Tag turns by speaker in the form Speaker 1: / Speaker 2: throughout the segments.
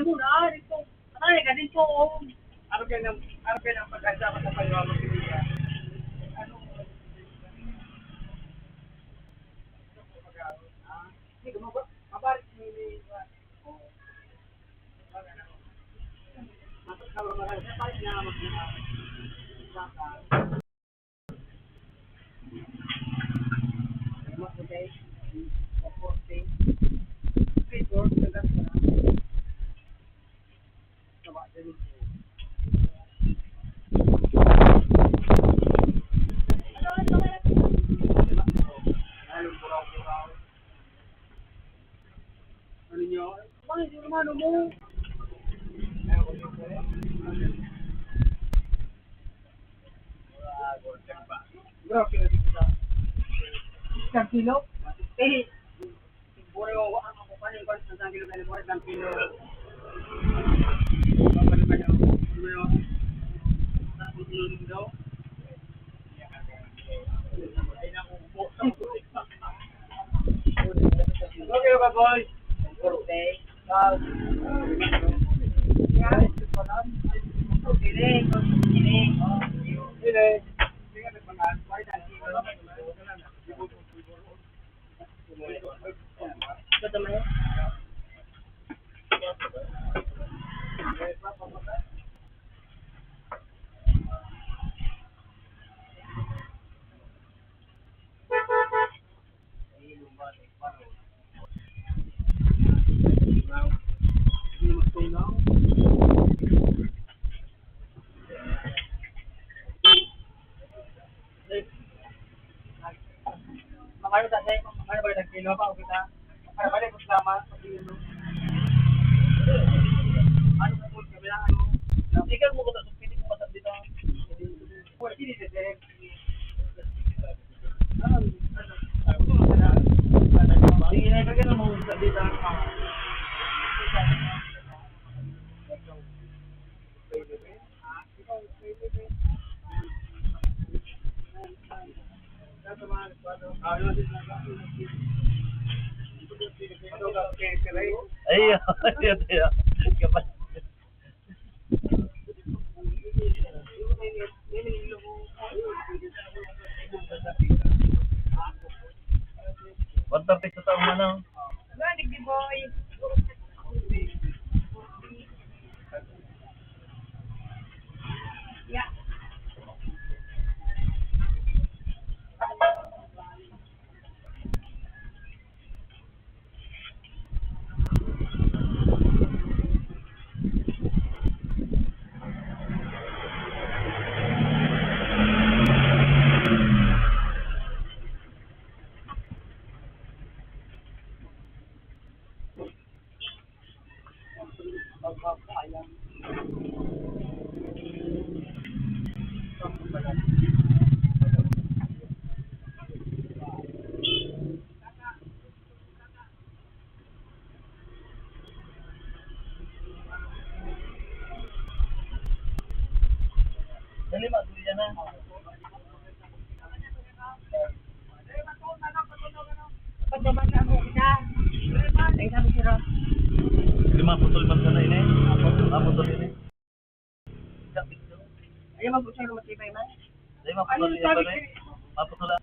Speaker 1: muna, dito. Ay, ka dito. Ano kayo ng pag-asa sa paggawa mo sila? Ano? Hindi, mabalik mo yung kapag marami sa palit na mag-okay. Supporting. Paper, tagas na. Sawa, dali. Ano nyo? Bakit yung mano mo? Bro, kilo dito sa isang kilo? Eh, bure ko, ano ko pa rin ko sa isang kilo kaya bure isang kilo. Babalik pa nyo. Ano yun? Tapos nung daw? Okay ba, boy? Okay. Makano tatay, makano ba ng kilo pa o kita? Para balik ko salamat sa kilo. Ano po mo kabila ano? Ikan mo ko ta pili ko sa dito. Pwede dito dire. Sige na kaya mo sa dito.
Speaker 2: Ayun, ayun. Kapag One sa taong ano?
Speaker 1: Balik di boy. Yeah.
Speaker 2: Dali mag-uwi na.
Speaker 1: Pagdaman na mo kita. Ay sabi sila.
Speaker 2: 5 putol man sana ini. 5 putol ini.
Speaker 1: Ay mag-usay mo matibay man.
Speaker 2: 5 putol ini ba ni? 5 putol.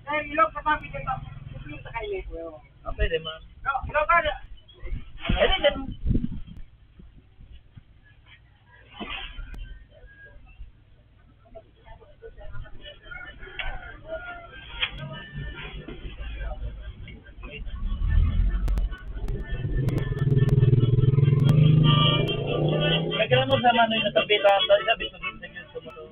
Speaker 1: Ay ilog ka pa bigyan pa. Ilog sa kayo.
Speaker 2: Apa ini man?
Speaker 1: Ilog ka.
Speaker 2: Ini kan Kailan mo sa mano yung nakapitan, dahil sabi ko din sa gusto mo to.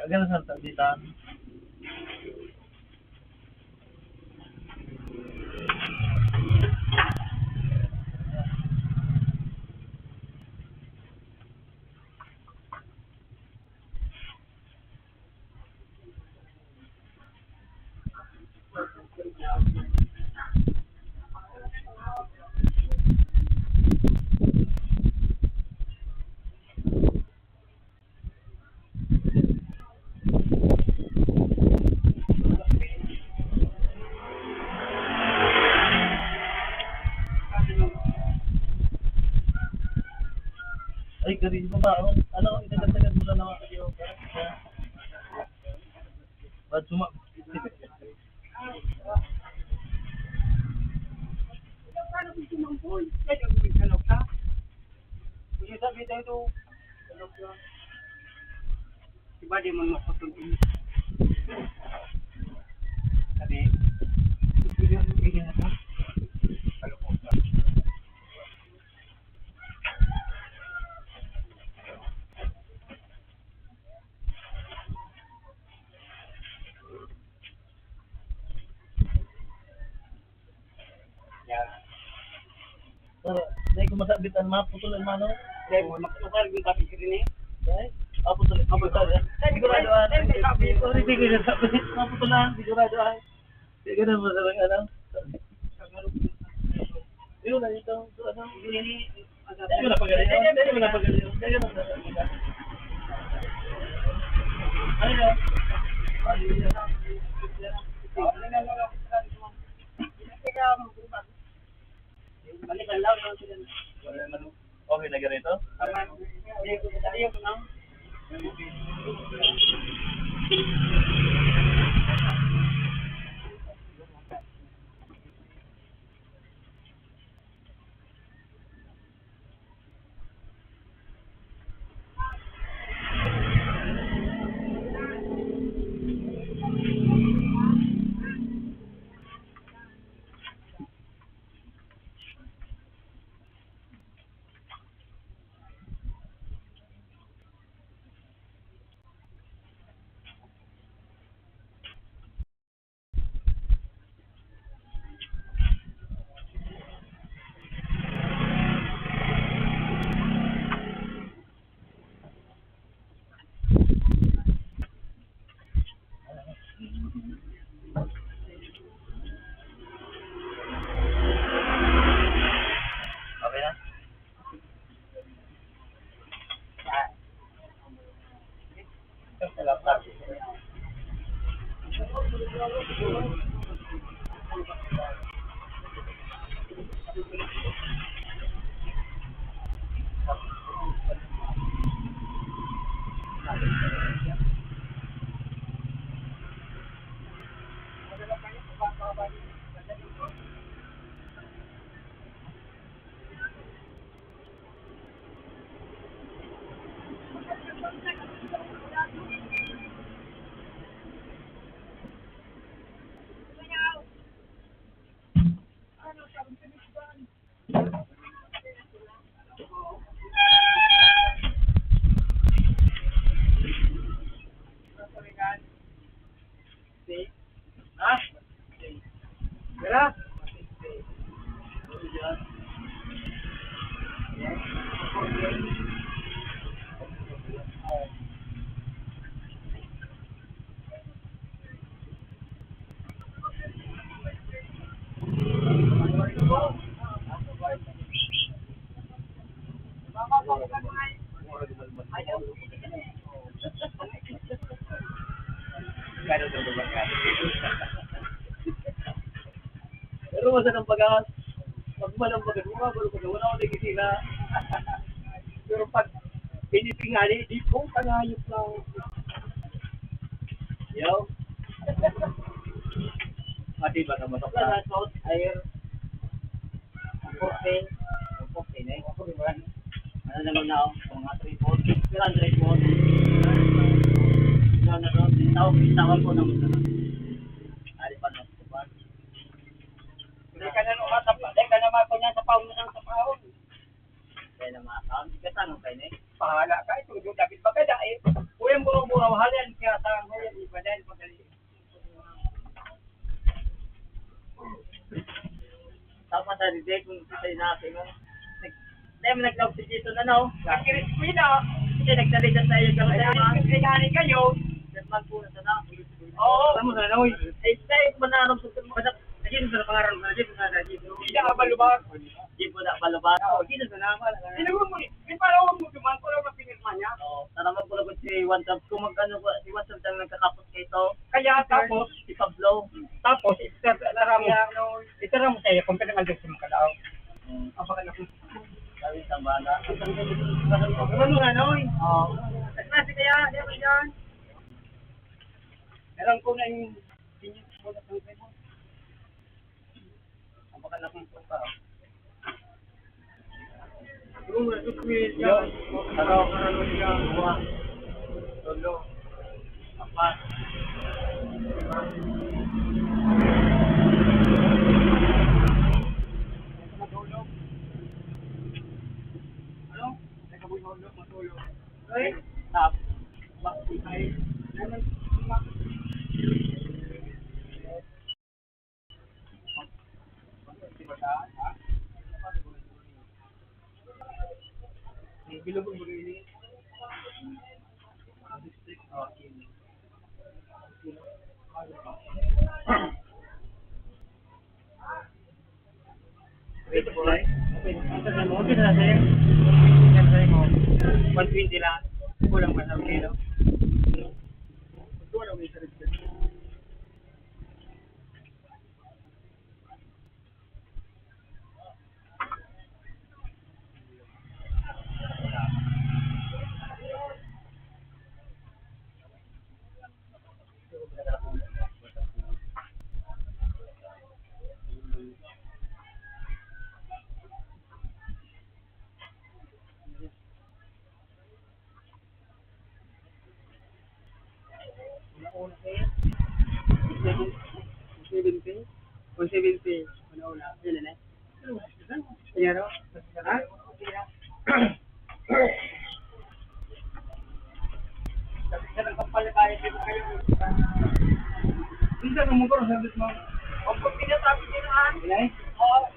Speaker 2: Kagano sa tabitan. Ay, garin mo ba? Ano, itagad-tagad mo na naman kayo. Ba't suma?
Speaker 1: Paano kung sumangkoy? Kaya yung bisalok ka. Kung sabi tayo salok ka. Diba di mo mapatuloy? Sabi, bigyan na ka. Kalukot ka. Yan.
Speaker 2: Pero, dahil ko masabit ang maputol ang mano.
Speaker 1: Dahil mo makasukar yung kapit rin eh.
Speaker 2: Dahil, maputol. Siguradoan. Hindi ko nasabi. Maputulan, siguradoan. Hindi ka na masarang ano. Yun na dito. Ano? Hindi mo napagaling. Hindi mo napagaling. Hindi mo napagaling. Ano yun?
Speaker 1: Balikan lang lang sila.
Speaker 2: Okay na ganito? Okay na?
Speaker 1: Ha? Tira? Kaya ito ba ka?
Speaker 2: Pero masa ng pag-aas. Pag malang pag-aas, wala ko nagkikita.
Speaker 1: Pero pag pinitingali, di po kanayos lang.
Speaker 2: Yo. Mati ba na matok na?
Speaker 1: Air. Ang porte na eh. Ano naman na ako, mga 3 volts, 300 volts. Ano na doon, tawag po naman na. Ari pa na ito ba? Hindi ka na umatapa, hindi ka na makunya sa paun ng sapahon. Kaya na makakaon, hindi ka tanong kayo na eh. Pahala ka, ito yung David Bagada eh. Uyang mura-mura wahalan, kaya tanong ko yan, iba dahil pagdali. Tama tayo dito kung sa'yo natin mo. Dahil nag-log si Jito na no? Nag-crispy na. Kasi nagsalita sa iyo kami naman. Kaya kayo. Nagman po na sana. Oo. Alam mo na no? Eh, dahil ko manarong sa mga Jito sa pangarang na Jito na Jito. Hindi na balubag. Jito na balubag. Oo, Jito sa naman. Sino mo? Di para huwag mo duman ko lang mapinirma niya. Oo. Tanaman ko lang si One Tap. Kung magkano ko, si One Tap lang nagkakapos kayo ito. Kaya tapos, si Pablo. Tapos, itara mo sa'yo kung pinangal mo kalao. Apaka na kung sabi sa bala. Ano nga, no? Oo. Nagklase kaya, di ba dyan? Alam ko na yung pinyot mo na sa mo. Ang baka na kung ka. Yung resume yan. Ano siya? Buwa. Lolo. Apat. Matulog. Ano? Matulog. Ay, tap. Bakit ay? Ano? Bilog mo rin. Okay. Wait for it. Okay na sir. 120 lang. Kulang pa sa kilo. Kulang may sarili. Una-una sir. 170. 170. Una-una. Yan na. Yan o. Ha? Sa nagkampal tayo dito kayo. Hindi ka mo ko sabi mo. O pag pinasabi nila an. Ilay? Oo.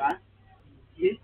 Speaker 1: Ha? Yes?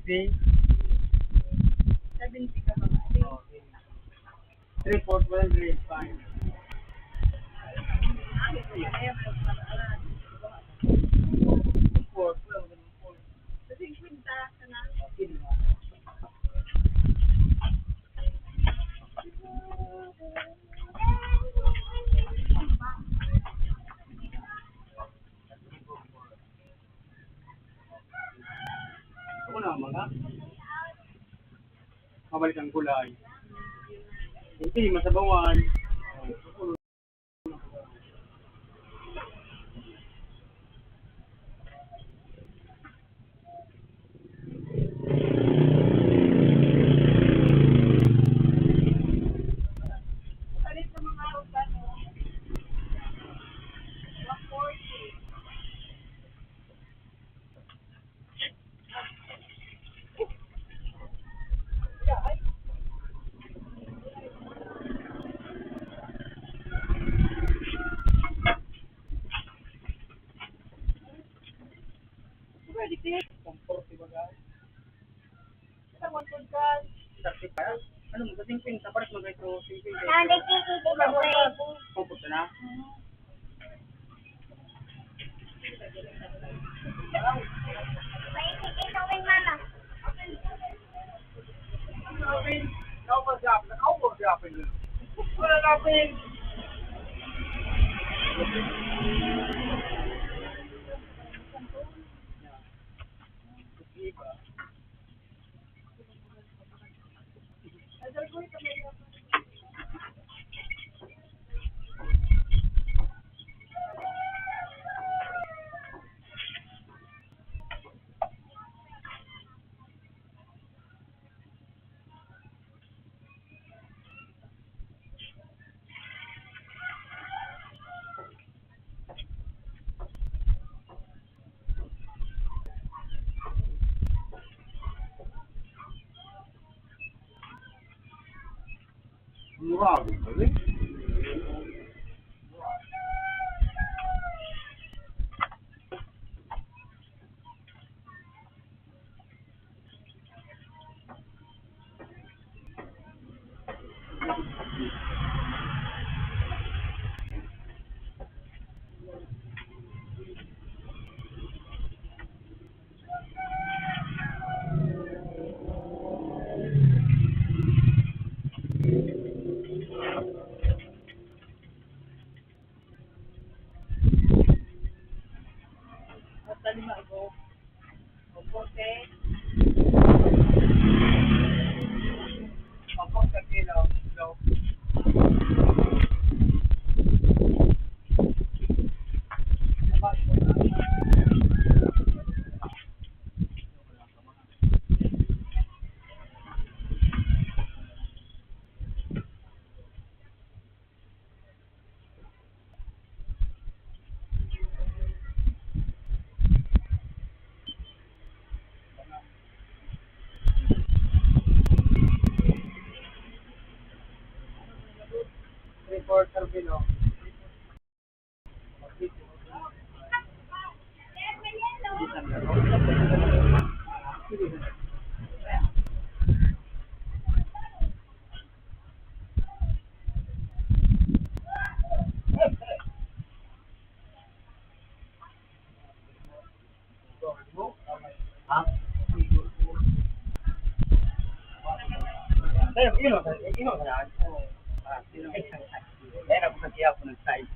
Speaker 1: 70. 70 ka ba? 3/4 well grade fine. Ako na mga mabalik ang kulay. Hindi, masabawan. Ano mo, singping, taparas mo ito, singping. Pupunta na. Murado, tá vendo? Reporter below. Era porque tinha por site.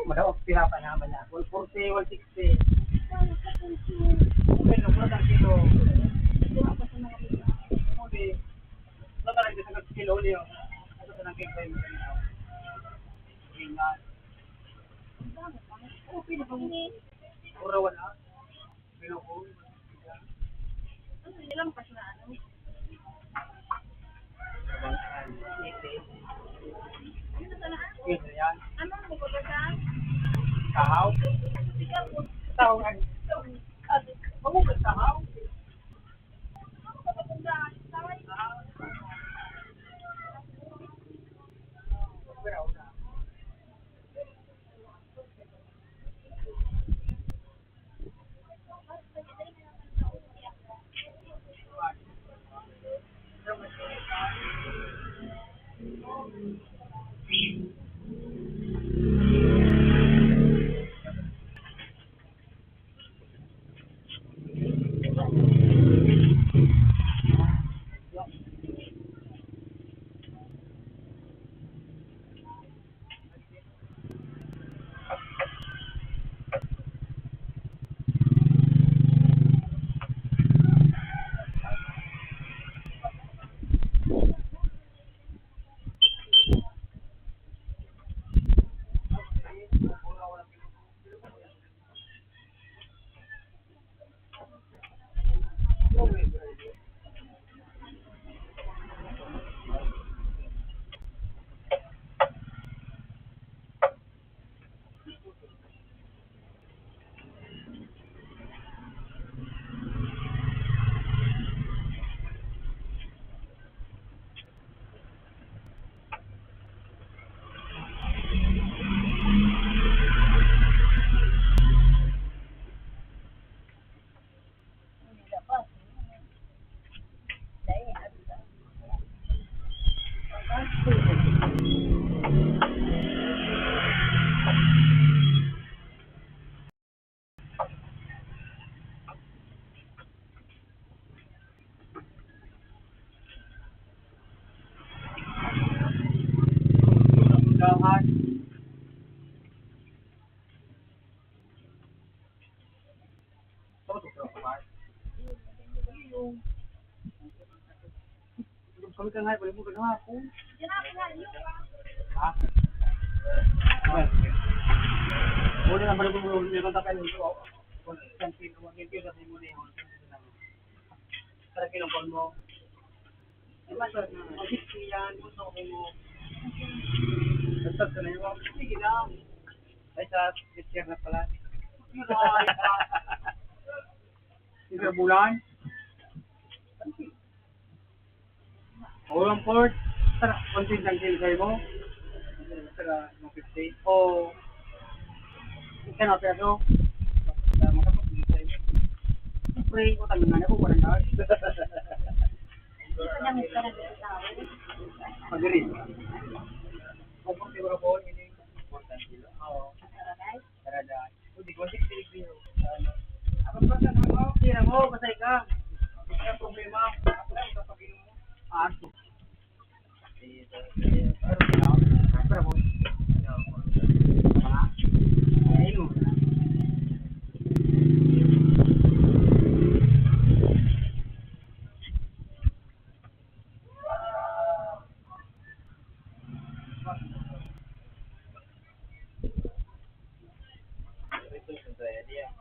Speaker 1: Madawag pila pa naman na. 140, 160. Okay, no, mura ng kilo. Okay. Wala ka lang dito sa kilo ulit. Ito sa nang cake tayo. Ingat. Okay na ba? Pura wala. Pero ko. Ilang pas na ano? Ito yan. Ano mo ba ba? Sahaw. Sahaw nga. Mabukas sahaw.
Speaker 2: Kami ka nga, pwede mo ka nga ako. Ha? Muna na pala kung may kontakan nito. Kantin ko, hindi ko sabi mo na yun. Para kinapon mo. Diba, sir? Mabit yan. Gusto ko mo. Basta na yun. Sige lang. Ay, sa picture na pala. Yun ay. Sige, bulan. Ulang port. Tara, kontin lang sa'yo mo. Tara, 50. O, isa na peso. Makapagpili sa'yo. Siyempre, utang nga na ko, walang lahat. Mag-rin. Kung siguro po, hindi important sila. Oo. Paradise. Hindi ko, 60 degrees. Ako ba sa mga tira mo, pasay ka. Kaya problema. Ako lang kapag mo. Aso. Pero po. Ayun.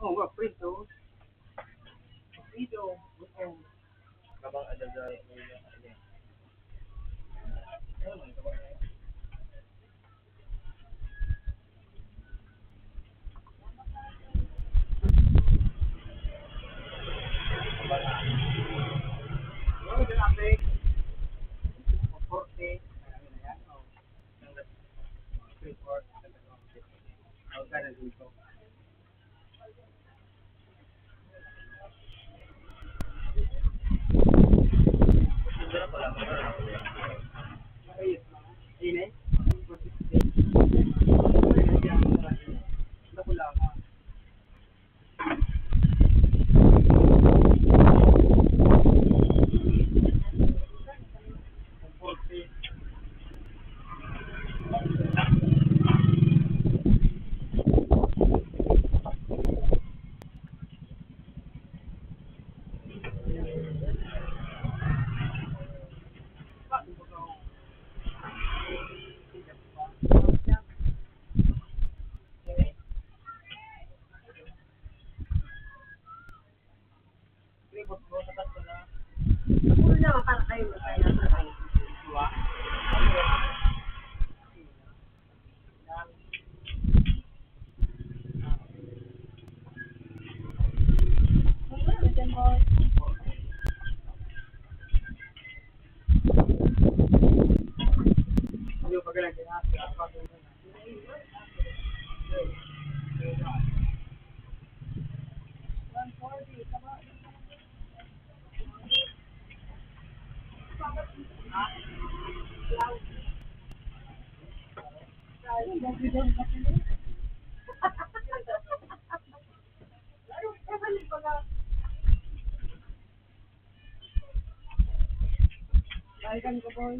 Speaker 2: Oh, wag prito. Prito. Kabang ada oh, grabe. Forte. Report. Ang ganun dito. Ini. Balikan ko, boy.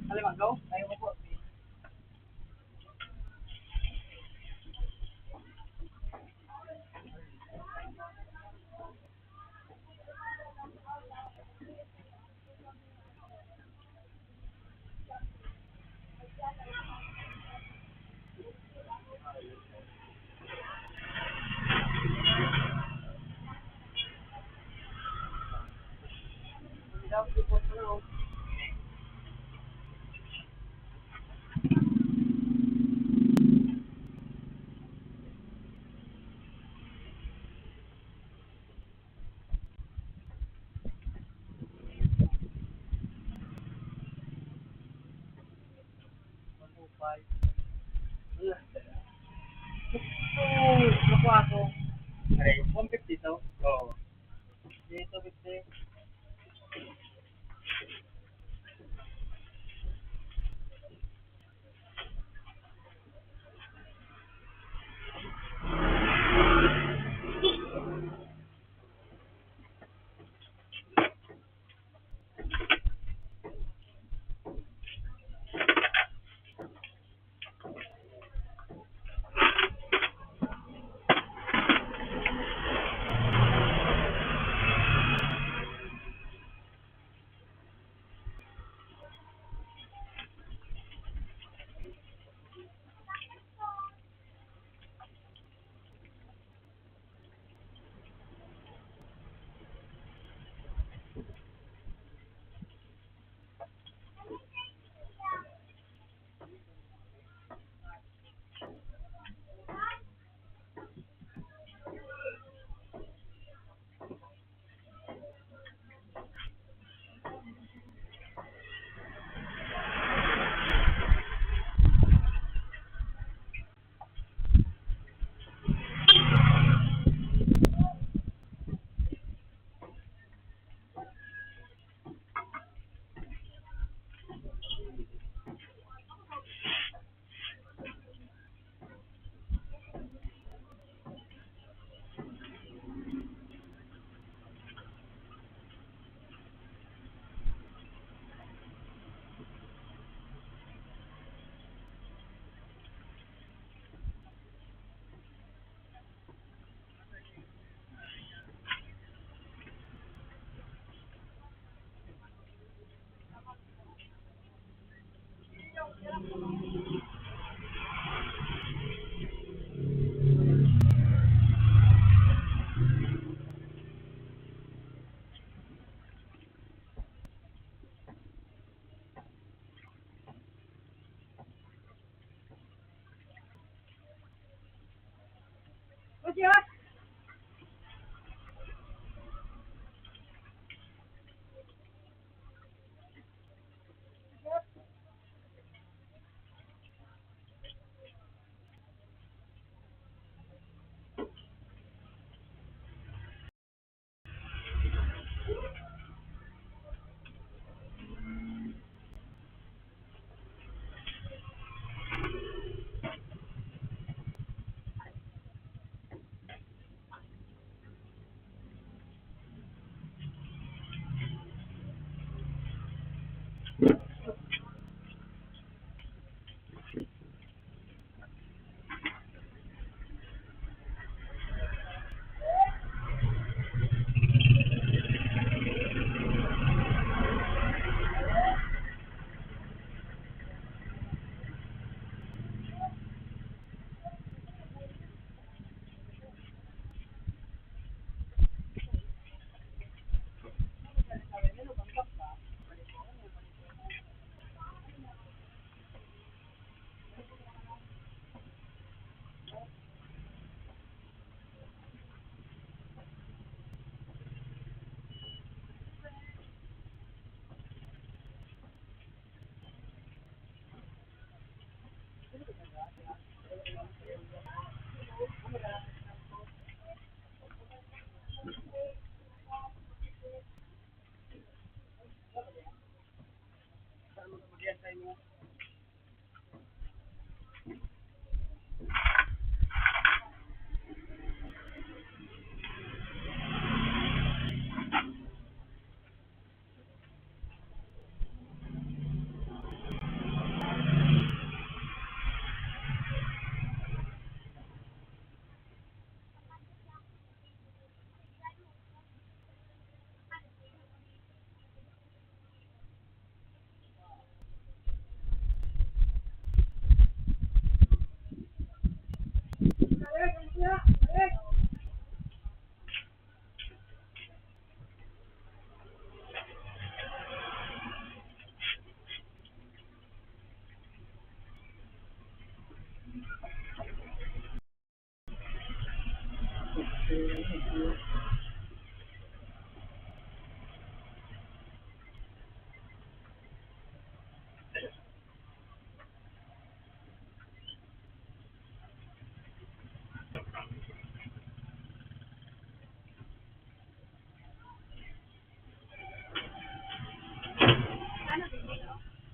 Speaker 2: Alam mo, ayaw mo po. Nakuha ko. 150 to? Oo. Dito, 50.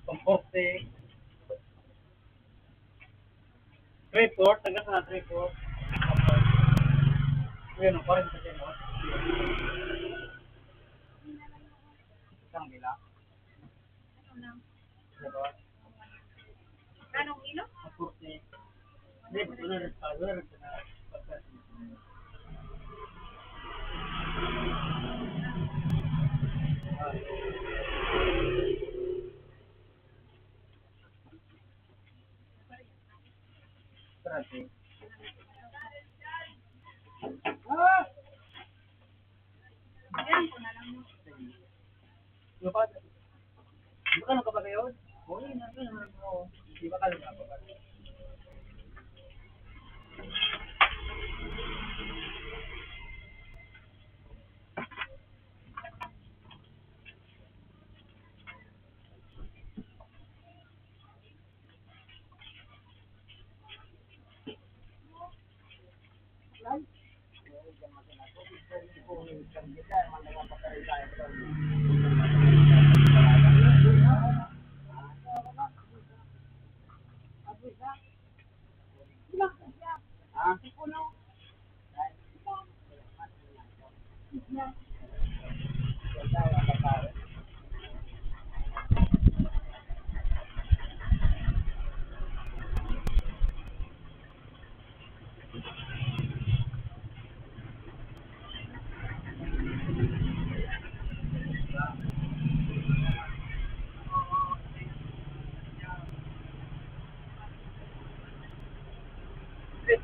Speaker 2: Composte. 3/4, hanggang sa 3/4. Ayan, ang parang sa dyan, no? Isang bila. Diba?
Speaker 3: Anong ilo?
Speaker 2: Composte. Hindi, wala rin sa Trate.
Speaker 3: Ayan ko na lang mo.
Speaker 2: Lupa, di ba ka nagkapagayon? Oo, yun, yun. Di ba ka nagkapagayon?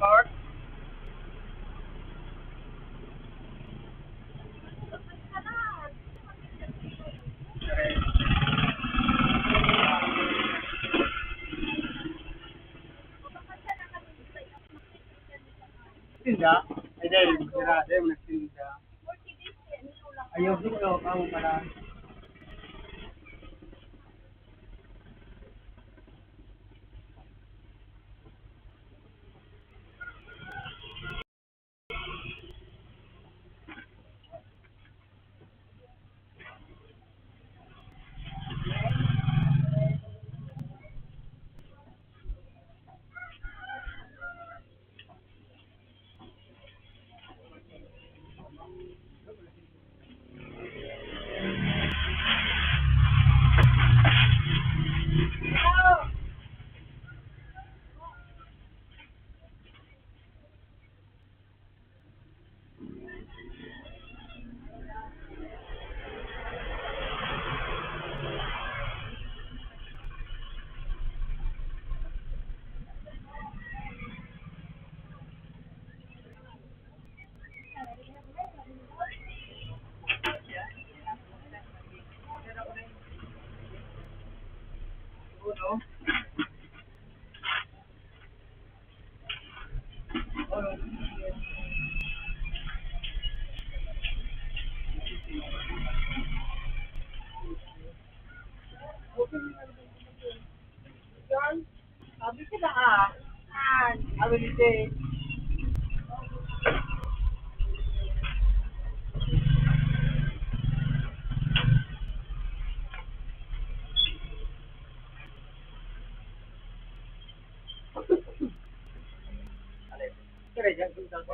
Speaker 2: Mark. Tinda. Ay, dahil, sira, dahil, nagtinda. Ayaw, dito, ako pala. Sabi sila sabi ni Jay. Kira dyan, kung saan ko.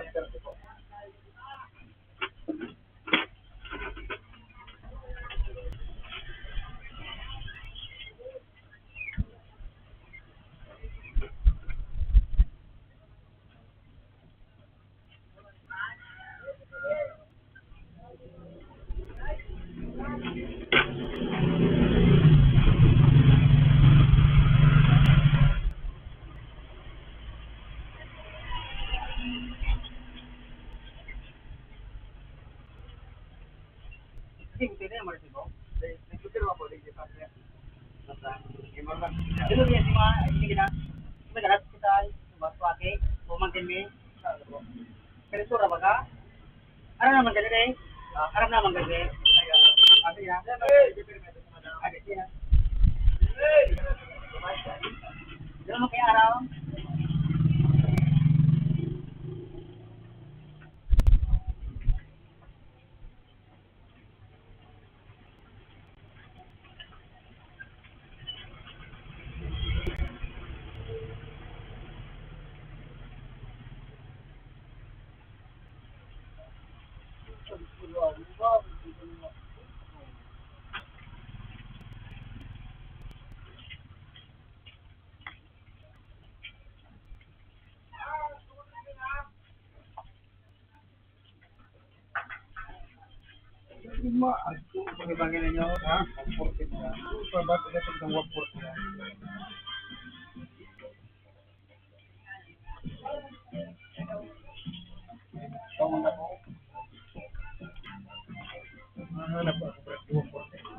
Speaker 2: Hindi, hindi na yung marito ko. Nagtuturo ako, hindi pa siya. Dulu ya semua ini kita negara kita pakai pemangkin mi. Kali itu apa kah? Arab nama kerja deh. Arab nama kerja. Ada ya. Ada sih ya. Jangan pakai Arab. Bagi-bagi ninyo, ha? 140 na. Ba't ito ng 140 na? Tawag ako. Ano po? 140.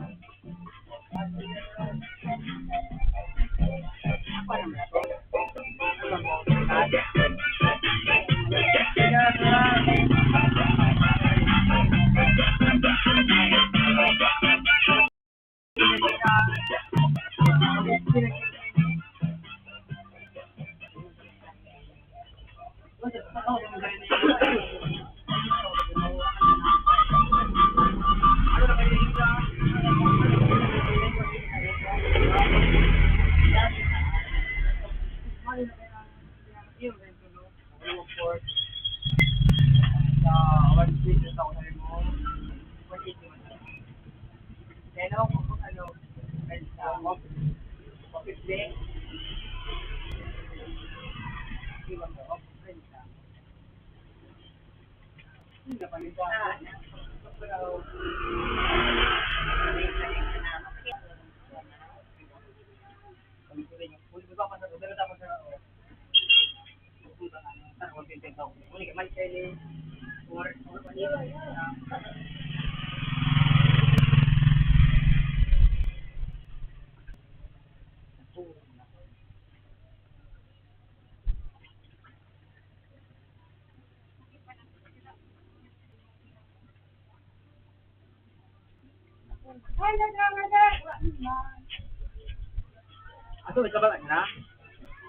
Speaker 2: Ato, ikaw ba na?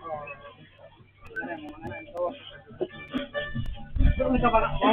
Speaker 2: Oo. Mga ito. Pero may kabala ko.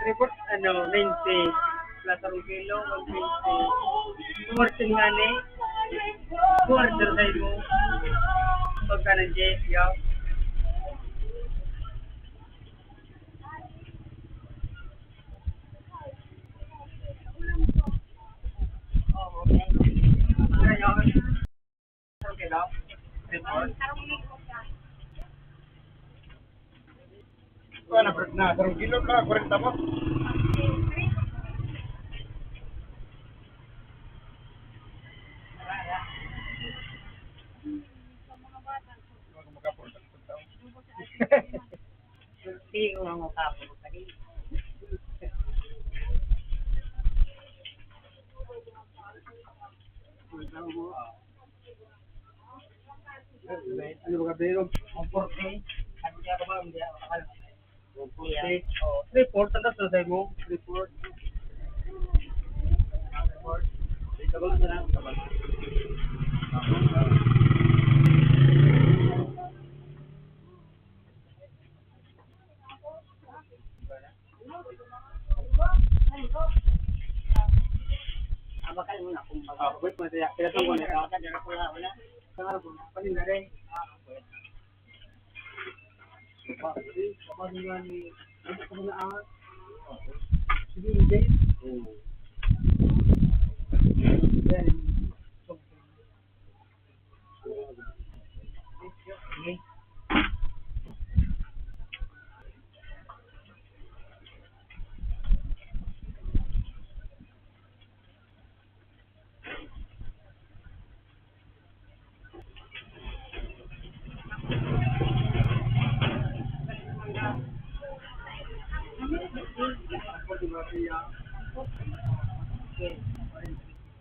Speaker 2: Report, 20. Plata Rugelo, 120. Quarter nga ni. Quarter tayo mo. Pagka ng Jeff, yaw. Okay daw. Report. Na, karong kilo ka, 40 mo. Hindi ko nga makapag tadi. Ano ba kayo? Ang porte. Ano kaya ba ang dia? Report ang sa mo. Report. Report. Ito ba na? Bakal mo na kung wait mo siya. Kaya to mo na ka dira ko wala. Sangaro ko. Panin na rin. Kapag ni ako na ang sige hindi.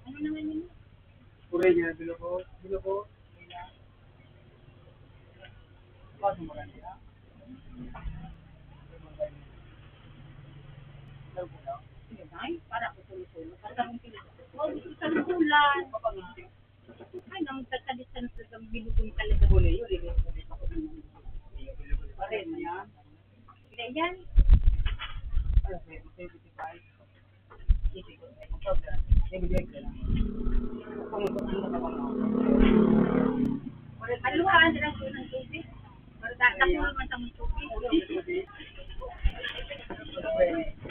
Speaker 3: Ano naman yun?
Speaker 2: Pure niya bilo ko. Pas mo kan dia.
Speaker 3: Ay, para ko tuloy-tuloy. Para kang pilit. Huwag sa bulan. Ay, nang tatalisan sa binugong talaga.
Speaker 2: Pure yun din. Pare niya.
Speaker 3: Hindi yan.
Speaker 2: Ano say mo say 55. Ito ko. Ito dia ko lang. Kung ano ka ba mo.
Speaker 3: Aluhaan sila ko ng tubig. Para tatakbo man sa mong tubig.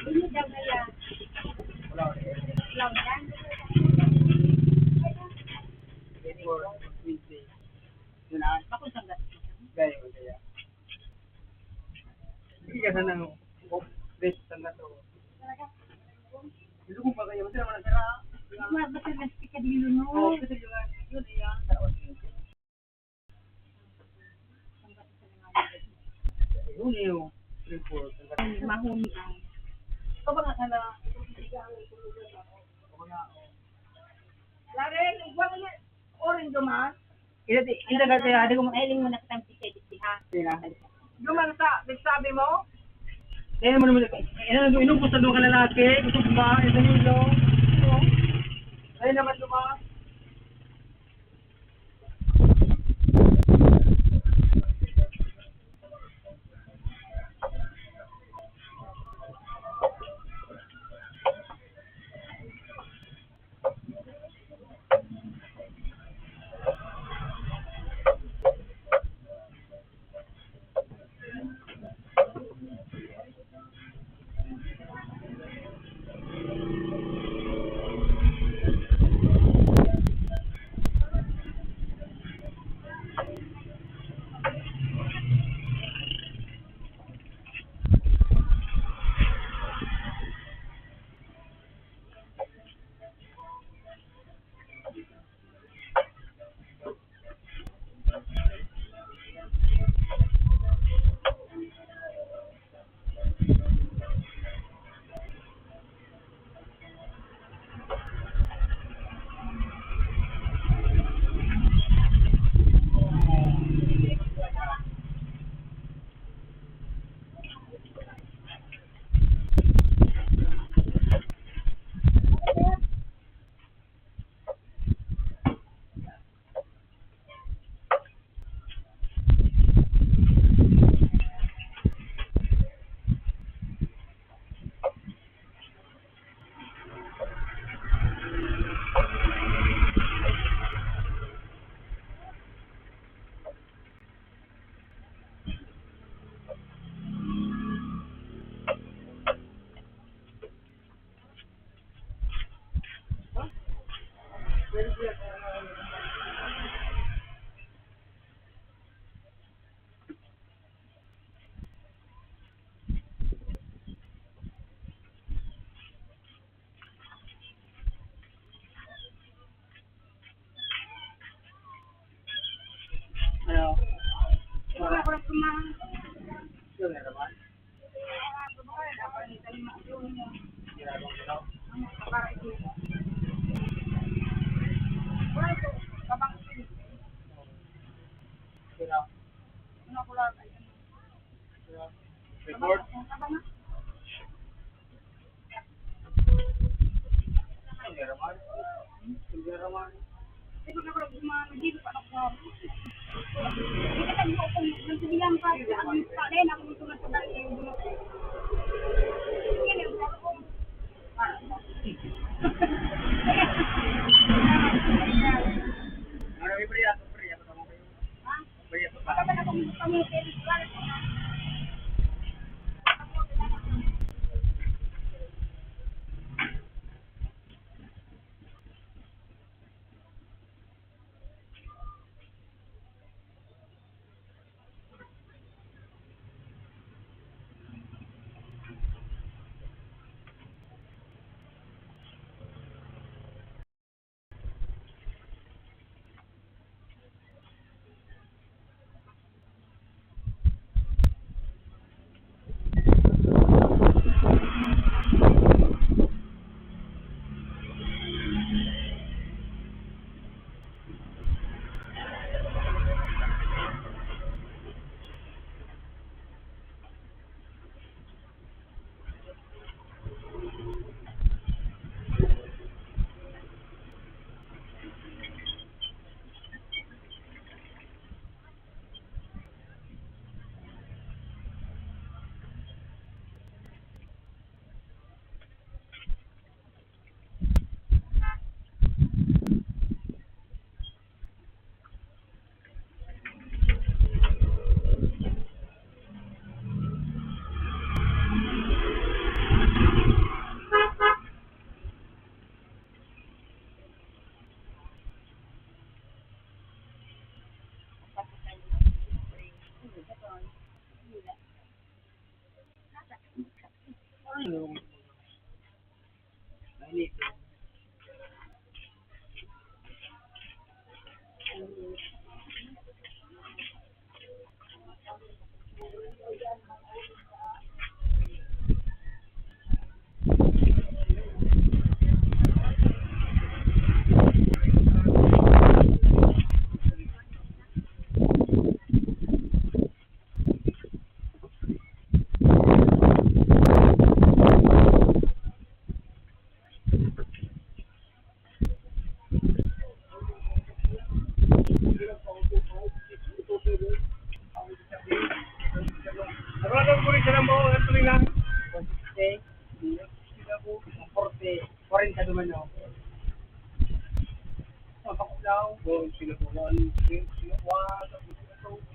Speaker 3: Hindi daw na yan. Lang yan. Ako sa gas.
Speaker 2: Gaya ko kaya. Hindi ka sana ng best sana to. Dito kung pa kayo, masira man sira.
Speaker 3: Basta nag-speak ka dilo no.
Speaker 2: Oh, kasi yun yan. Yun yung report.
Speaker 3: Mahumi ang.
Speaker 2: Ito ba nga sana?
Speaker 3: Laren, huwag mo orin duman.
Speaker 2: Ito kasi ate ko
Speaker 3: Mahiling mo na kitang pika ha.
Speaker 2: sila.
Speaker 1: Duman sa, nagsabi mo?
Speaker 2: Kaya mo naman, inubos na doon ka lalaki, gusto ba, ito nilo. Ayun naman luma. Ano?
Speaker 3: Wala ko lang kumain.
Speaker 2: Ito na naman. Sino? Record? Hindi naman. Hindi naman. Ano may priya? Priya pa naman kayo. Priya pa. Ano? Mainit.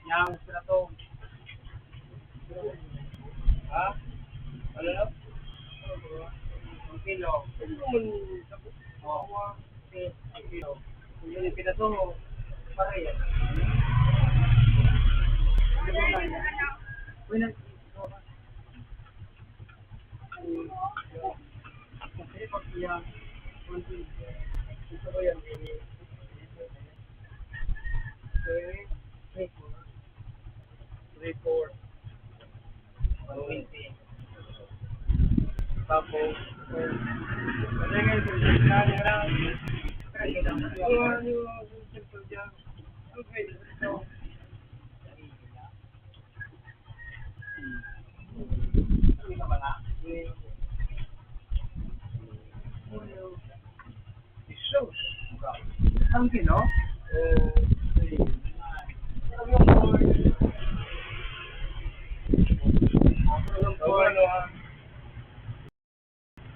Speaker 2: Yang sila to. Ha? Ano na? 1 kilo. Pwede mo Oo. Okay. 1 kilo. Kung yun yung pinato, pareha. Uy, kasi pag yan, 1 kilo. Ito ko yan. Okay. 3, 4. 120. Tapos, ang kilo?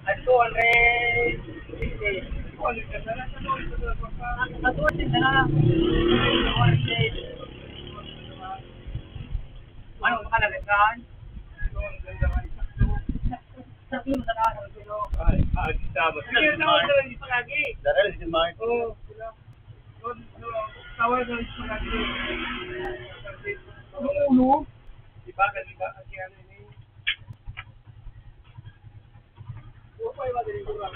Speaker 2: At 260. Ano makalagay saan? Sa kilo sa lahat ng kilo.
Speaker 1: Tapos,
Speaker 2: Daral si Mark. Oo. Tawag na sa lagi. Ulo. Diba kasi ano ni. Upo ay madali ko ba?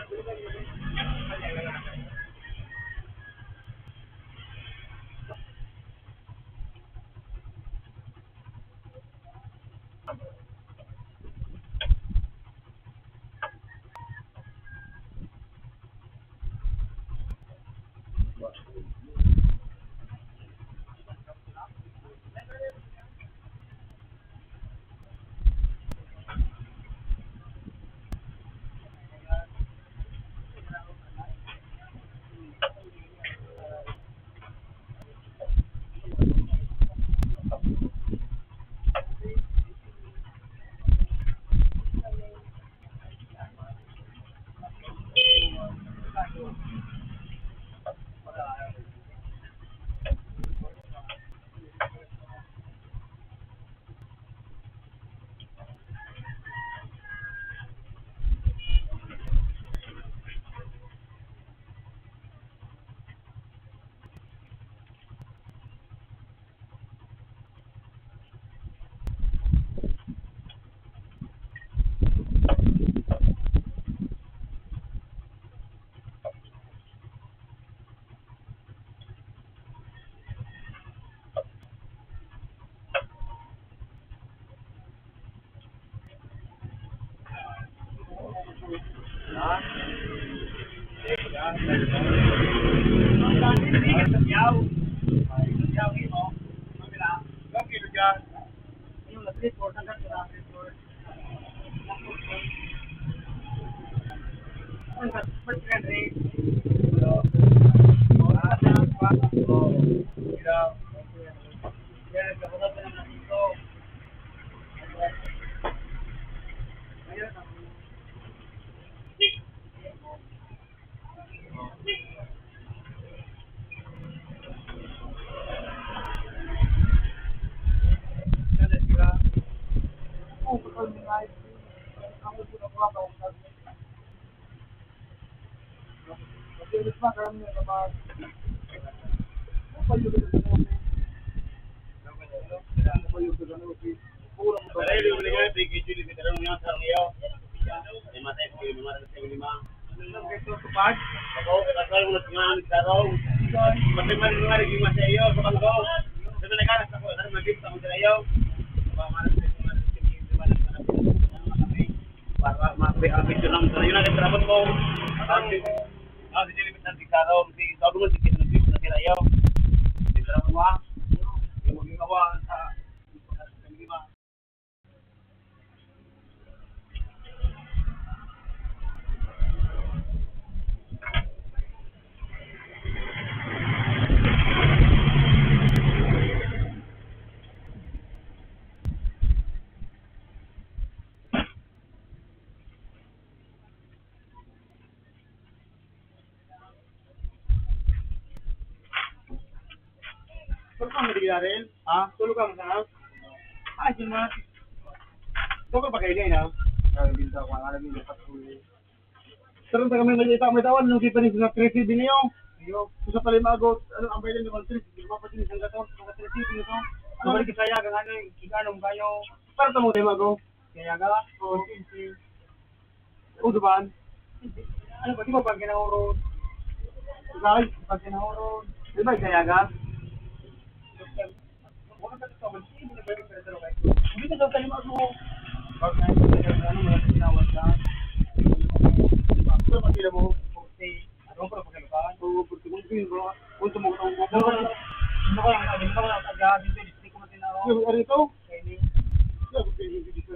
Speaker 2: Tulog ka madigla rin? Ha? Tulog ka masarap? Ay, yun ma. Tulog ka pa kayo ha? Nalabinta ko, nalabinta pa tuloy. Sarang taga may maliit may tawan, nung kita niyo na 3TV niyo. Yo, sa pala magot, ano ang bayan niyo 3, di ba pa din isang gato, mga 3TV niyo. Ano balik saya kang ano, iganong kayo. Para tamo tayo mago. Kaya ga, o 15. O duban. Ano ba di ba pag ginahuro? Guys, pag ginahuro, di ba kaya ga? Hindi ka daw kalima mo. Pag ano mo na tinawag ka. Ano ba mo? Ano pa pa ka? Oo, porque mo din bro. Kunto mo tong mo. Ano ko lang taga dito district ko din ako. Yung ari to? Kaya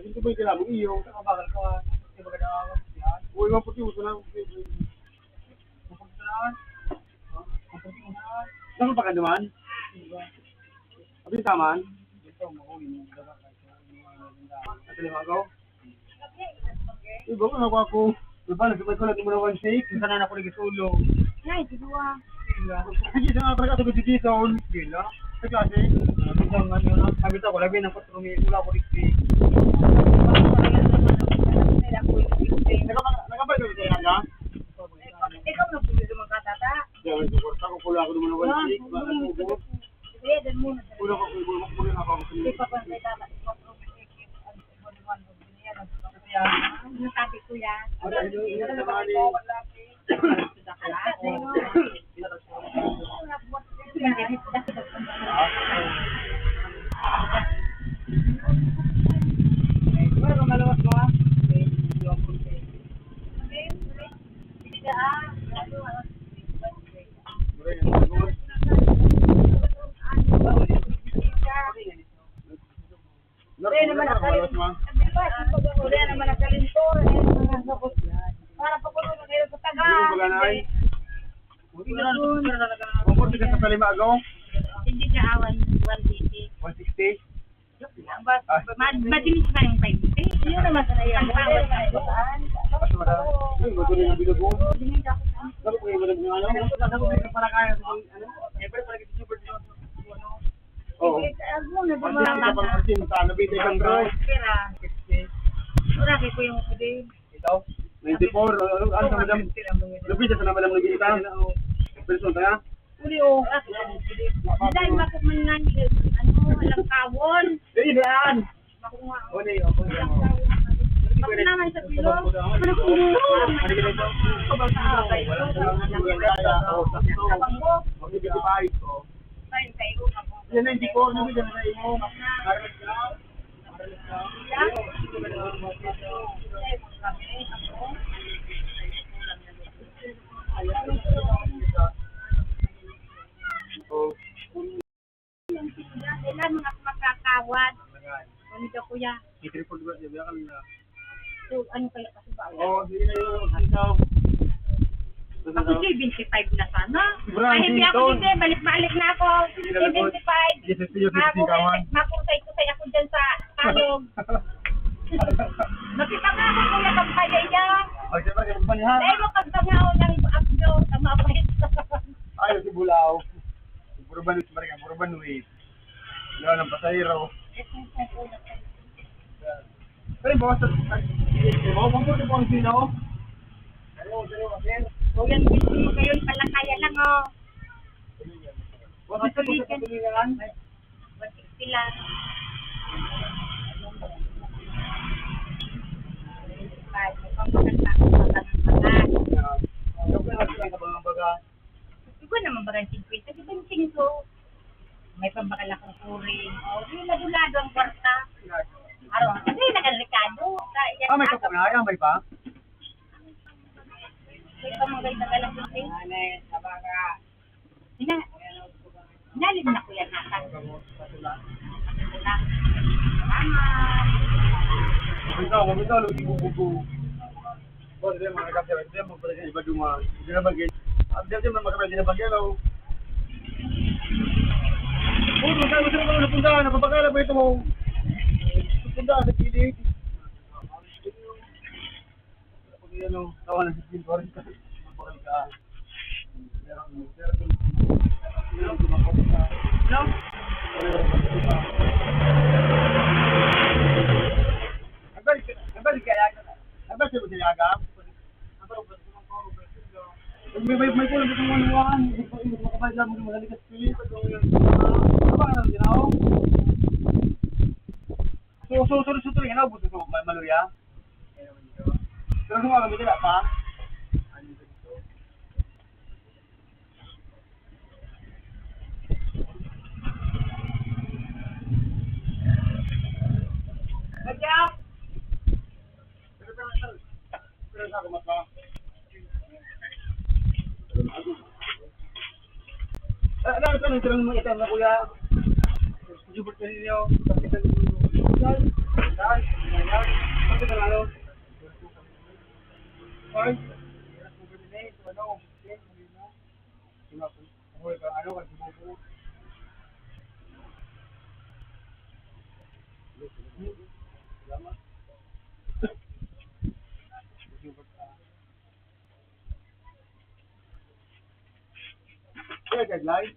Speaker 2: hindi ba kailangan iyo? Bakal ko. Di ba kada yan? Uy, maputi mo na. Maputi na. Saan pa ka naman? Abis taman? Dito mo ini dapat ka. Limago? Iba ko na ako. Diba, nagkabay ko lang mo na 1 shake. Kung saan na ako nag-solo.
Speaker 3: Ay, dua.
Speaker 2: Sige, saan nga pala ka sa dito? Gila. Sa klase? Isang ano, sabi ko, labi ng 4 minutes. Wala ako nag-shake. Nagkabay ko sa kanya?
Speaker 3: Ikaw na pulis mo katata.
Speaker 2: Diyan, nagsuporta ko pula ako naman ng 1 shake.
Speaker 3: Sige, dan muna.
Speaker 2: Pula ko, pula na ako.
Speaker 3: Hindi pa pantay dapat. Nasabi ko yan. Wala naman nakalinto. Para pa ko na kayo sa taga.
Speaker 2: Kumport ka sa Talimago?
Speaker 3: Hindi ka awan 180.
Speaker 2: 160?
Speaker 3: Madilis pa yung 5. Yun naman sa nayang.
Speaker 2: Yung gusto rin ang binugo. Dapat ko yung binugo nga yun. Dapat ko yung para kaya sa ano? Siyempre, para kita super dito. Oo. Pag-sing ka pang asin sa nabitay kang bro.
Speaker 3: Wala ko yung pwede.
Speaker 2: Ito? 94? Ano sa madam? Lupita sa na madam nagkita? Person tayo?
Speaker 3: Uli o. Dahil makumanan walang kawon.
Speaker 2: Eh, yan!
Speaker 3: Makunga.
Speaker 2: Uli, ako yan mo.
Speaker 3: Pag naman sa pilo, wala kong gulo. Kabang sa abay. Kabang mo.
Speaker 2: Mag-55.
Speaker 3: Ayun, kayo.
Speaker 2: Yan 94, nabigyan na tayo mo.
Speaker 3: Kailan mga makakawad. Ano daw kuya?
Speaker 2: I-report ba? Sabi ka nila.
Speaker 3: So, ano kaya kasi ba?
Speaker 2: Oo, sige na yun.
Speaker 3: Ako siya 25 na sana.
Speaker 2: Brand
Speaker 3: Ay, hindi ako
Speaker 2: Hilton.
Speaker 3: hindi. Balik-balik na ako. 75.
Speaker 2: Yes, kawan.
Speaker 3: Makusay-kusay ako dyan sa kalog. Nakita nga ako kuya kampaya niya.
Speaker 2: O, siya ba? Yung panihan.
Speaker 3: Dahil mo pagtangaw ng abdo sa mapahit.
Speaker 2: Ay, si Bulao. Puro banuit, marika. Puro banuit. Wala ng pasahero. Pero yung bawas sa... Kung po ang sino?
Speaker 3: Kuya, gusto mo kayo pala kaya lang oh.
Speaker 2: Wala sa tulingan.
Speaker 3: 160 lang. Ikaw naman ba 50? Kasi 25. May pambakal akong kuring. O, di lado-lado ang kwarta. Araw, kasi nag-Ricardo.
Speaker 2: Ah, may kapangay? Ah, may pa?
Speaker 3: May pamagay na galang kuring. Hinalim na ko yan natin. Salamat.
Speaker 2: Mabitaw, lugi bubugo. Boss, dia mga kapatid, dia mo pala iba duma. Hindi na bagay. Ang dia mo makapal din bagay law. Puro tayo sa mga napunta, napapakala ba ito mo? Napunta sa kilig. Pag yan o, tawa na si Jim Torres ka. Napakal ka. Meron tumakot ka. No? may kulang sa manuan. Hindi ko makabayad lang mo magalikas fee. Ano ba ang ginaw? So, rin, ano, buto ko, maluya? Pero sumagamit nila pa? Kaya! Pero sa kumat pa. Ano ito ng item na kuya? Subot ka ninyo. Kapitan ninyo. Dahil. Kapitan ano? Ay. Ano? Ano? Kaya deadline?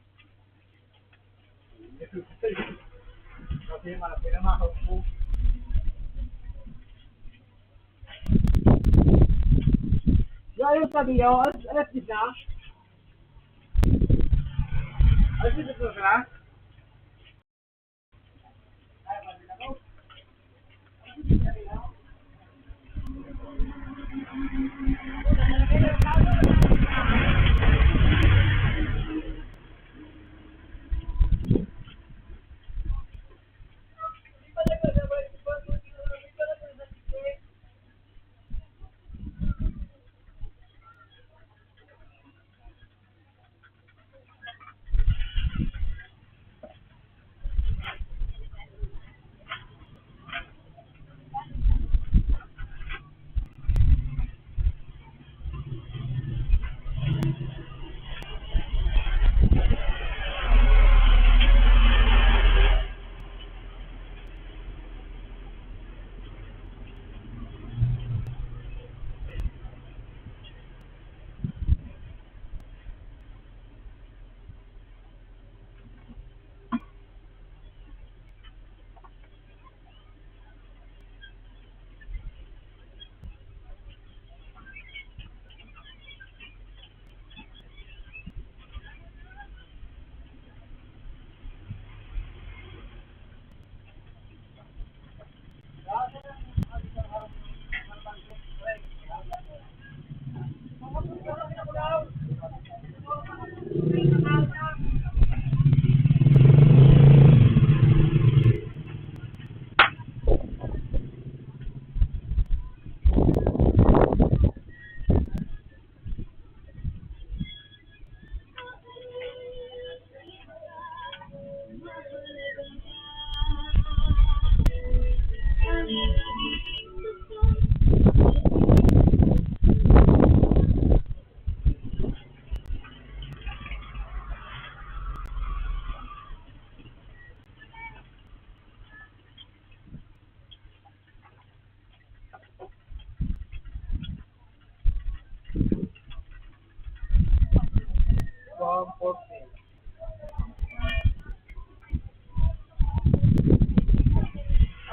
Speaker 2: Kasi pinamakaw mo. Ayos sabi niyo, alas din na? Alas din na sila?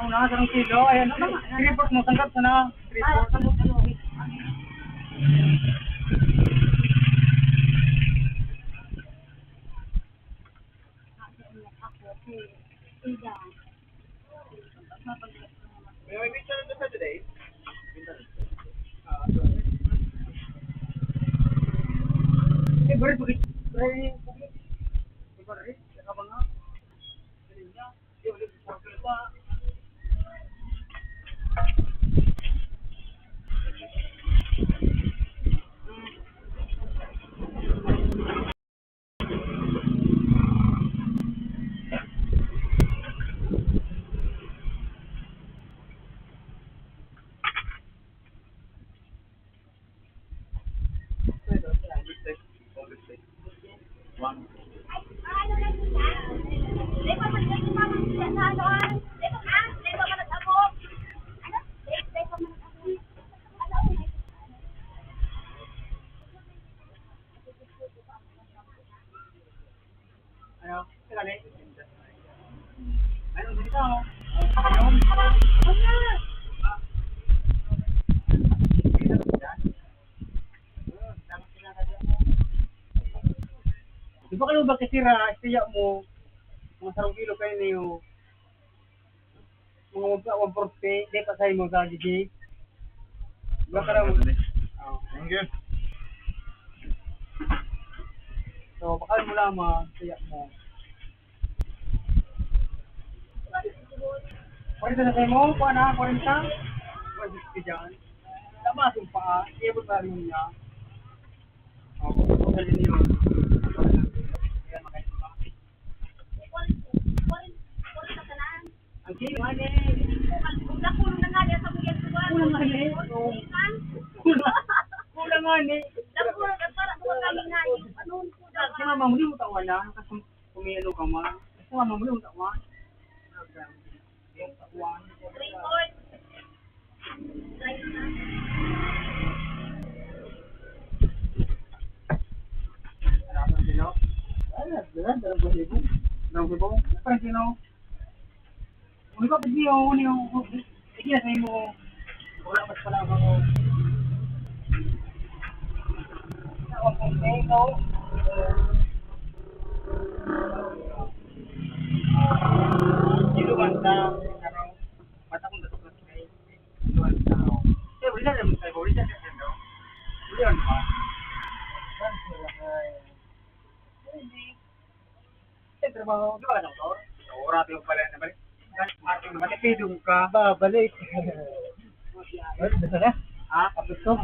Speaker 2: Ang nakasarang kilo, ayan, report mo, tanggap ka na. Report. May picture na sa today? Eh, bari, bari, bari, bari, bari, bari, Ano? Kailan eh? Anong dito? Ano? kilo ba kasira, siya mo, mga 3 kilo kayo niyo, mga 140, di pa sa'yo mo sa Gigi. Baka raw,
Speaker 4: Thank you.
Speaker 2: so baka mo lamang, siya mo. 40 na sa'yo mo, kuha na, 40? 160 dyan. Tama itong paa, iabot pa rin niya. Kung galing niyo. Kaya makain pa. Ang kilo, ano kulang nga ni. Kulang nga ni. Si mama mo, di mo tawan na. Kasi kumilo ka man. Si mama mo, di mo tawan. Ano ang kilo? Ay, dalawang libo. Dalawang libo? Parang kilo. Uli ko, pag niyo, uli yung, sige na sa'yo mo. Wala mas pala ako. Ako kung sa'yo, kilo man sa, ano, mata kong dapat kay kilo man sa, eh, uli na naman sa'yo, uli na naman. Uli na naman. Eh, trabaho, di ba ka doktor? Oras yung pala na balik. Matipidong ka. Babalik. Ano, basta na? Ah, kapit ko.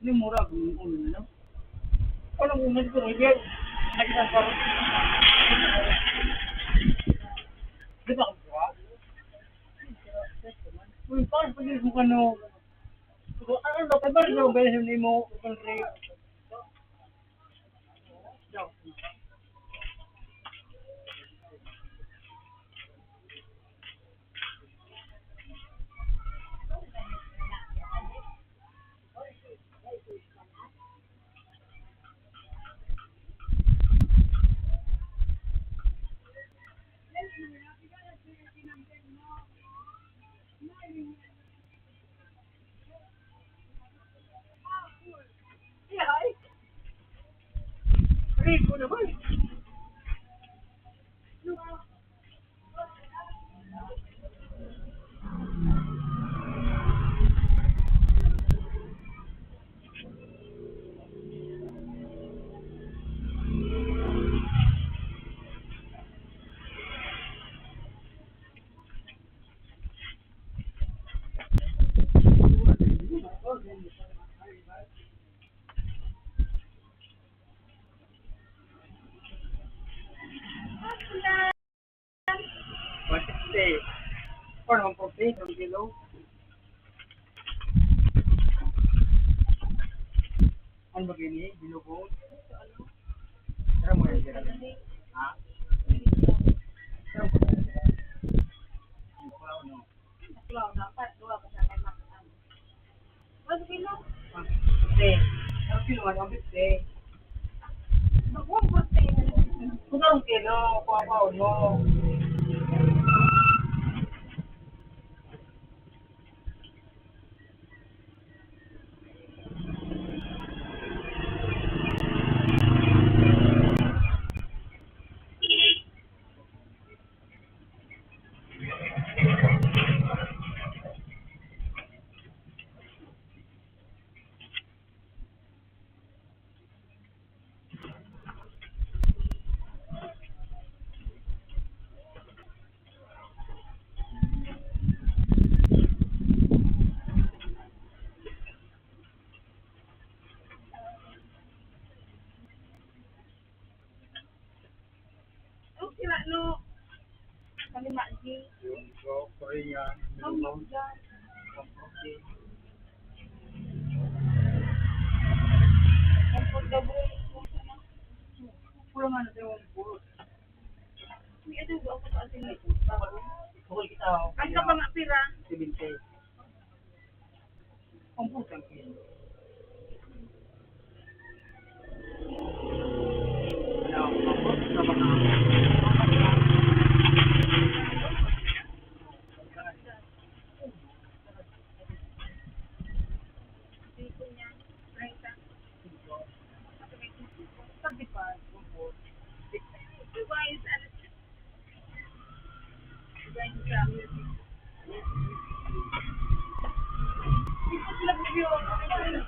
Speaker 2: Ini murah bunga no. Kalau bunga itu dia lagi transfer. Di ba ko? Uy, paano pag bukan no? Ano ba ba no ba ni mo country? Rico naman. What is it? Or naman po, 1 kilo. Ano ba gini? Binugo? Pero mo yan, ha? Pero mo yan. Ang kilo man, ang bitse. Kung ang kilo, kuha pa ulo.
Speaker 3: no. Kalima di.
Speaker 2: Korea,
Speaker 3: Ang yan. Ang pagdabong.
Speaker 2: pulang ano yung puro.
Speaker 3: May ito ba ako sa ating may puta?
Speaker 2: Kung kita,
Speaker 3: Ang ka pa nga pira.
Speaker 2: 70. Ang putang kayo. Ano, sa baka.
Speaker 3: Dito niya. Renta. Sabi pa. Diba yung ano? Diba yung grabe? Dito sila bibyo. Ano?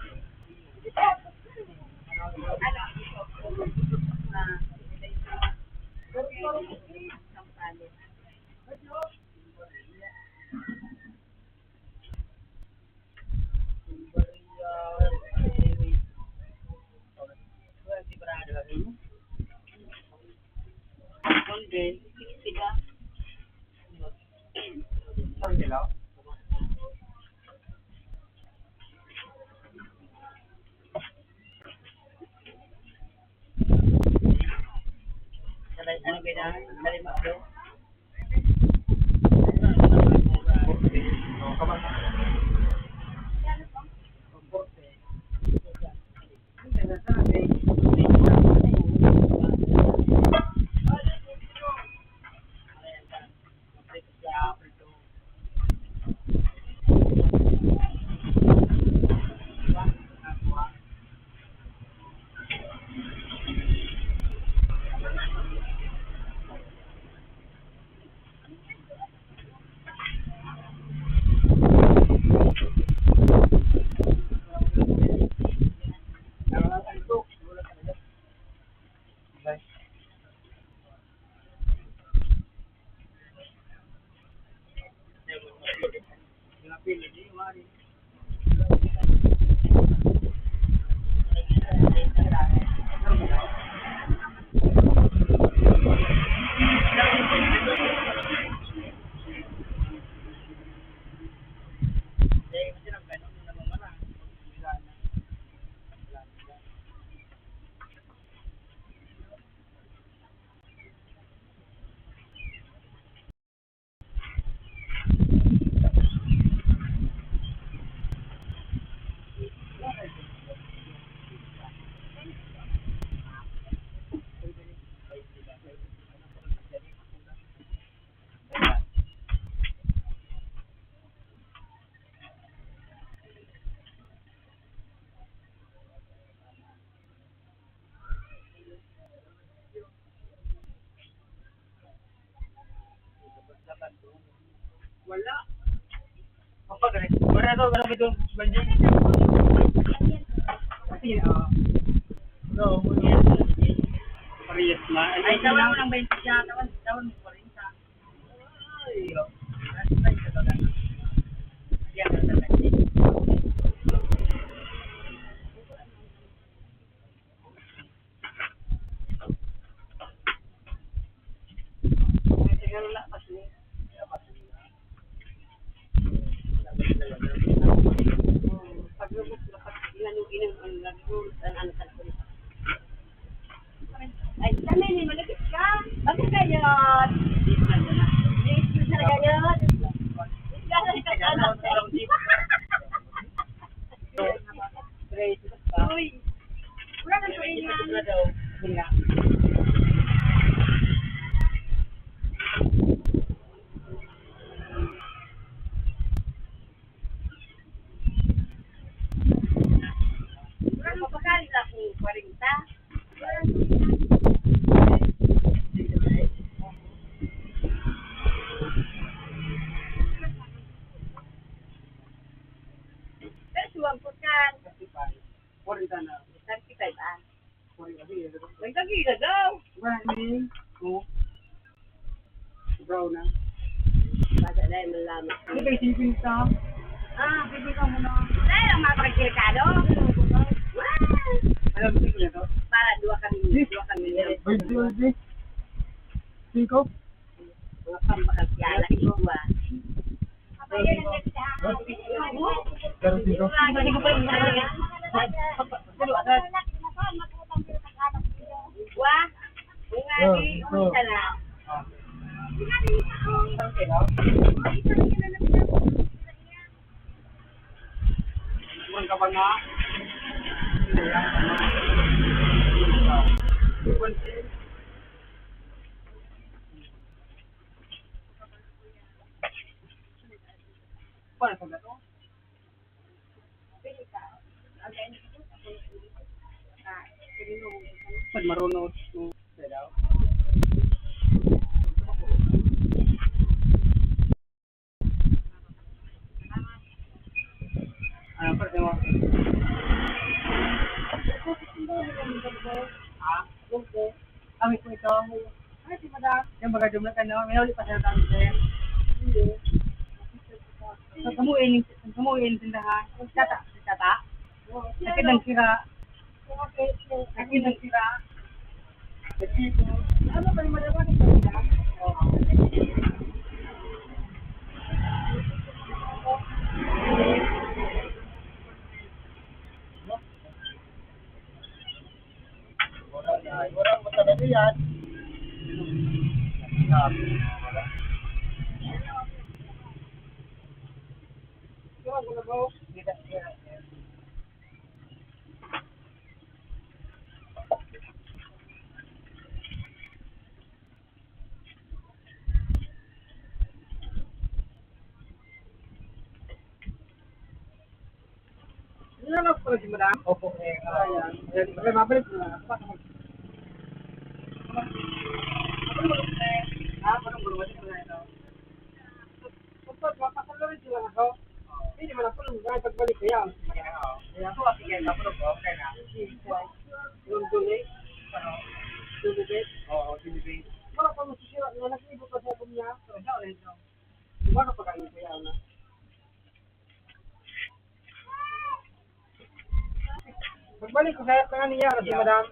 Speaker 2: Sorry nila. Ano kaya? Kalima daw.
Speaker 3: Wala.
Speaker 2: Apa ganit? Wala to, wala bito bandi. Kasi no, parehas na.
Speaker 3: Ay, tawan mo ng 20 siya. Tawan mo 40.
Speaker 2: Ay,
Speaker 3: Yan ang talaga.
Speaker 2: siguro la kasi.
Speaker 3: Paglubog na yan yung ginang nag-rules ang ano sa kulit. Ay, kami ni malapit ka. Bakit kayo? Yes, na kayo. Uy, wala na sa inyo. Wala na pagkali lang kung 40. Pero suwang po kan.
Speaker 2: Pori sana.
Speaker 3: 35 ah.
Speaker 2: Pori kasi.
Speaker 3: Nagkagila daw.
Speaker 2: Running. Oh. Brown na.
Speaker 3: Basta dahil malaman.
Speaker 2: Ano kayo sipin ka?
Speaker 3: Ah,
Speaker 2: Sipin ka muna.
Speaker 3: dahil ang mga pagkirkado.
Speaker 2: Alam mo sipin to?
Speaker 3: Para dua kami.
Speaker 2: Birthday. 5.
Speaker 3: Mga pampakasyala ito ah.
Speaker 2: Pero 5.
Speaker 3: Hindi ko pa yung nalagyan. Wah, bunga di unsa lang.
Speaker 2: Kuman ka ba nga? Paano sa gato? Pag marunong daw. Ano pa mo? Ha? Kami po ito. Ay, si madam. Yung baga jumla ka no? May ulit pa siya kami sir. Kamuin tindahan. Tata. Sakit ng sira. Sakit ng sira. Ano ba yung malaman ito? Orang masalah yan. Ano po si madam? Opo. Ayan. Ayan. Mabalik na. Kapag mapasalarin sila ako, hindi man ako nung pagbalik kaya. Kaya ako, sige, kapag ako, okay na. Yung dulit, dulit. Oo, dulit. Wala pa masisira, nalasibo pa sa niya. Wala pa kayo kaya na. Pagbalik ko kaya kaya niya, si madam.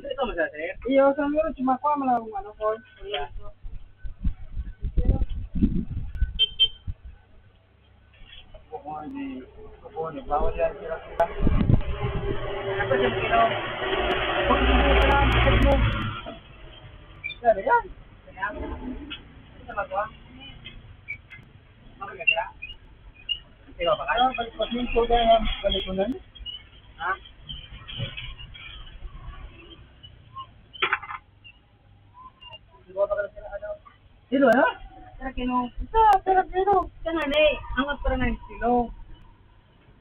Speaker 2: Ito mo sa sir? Iyo, sa meron cuma ko malang ano ko. Kukuha bawal yan sila. Ako siya kilo. Kung hindi ko lang, sakit mo. Ano yan? Ito magawa? Magagaya? Ikaw ba kayo? Balik ko dahil balik ko na. Ha? Kilo ya? Pero kilo. Ito, pero kilo. Ito nga na eh. Angat pa rin ng kilo.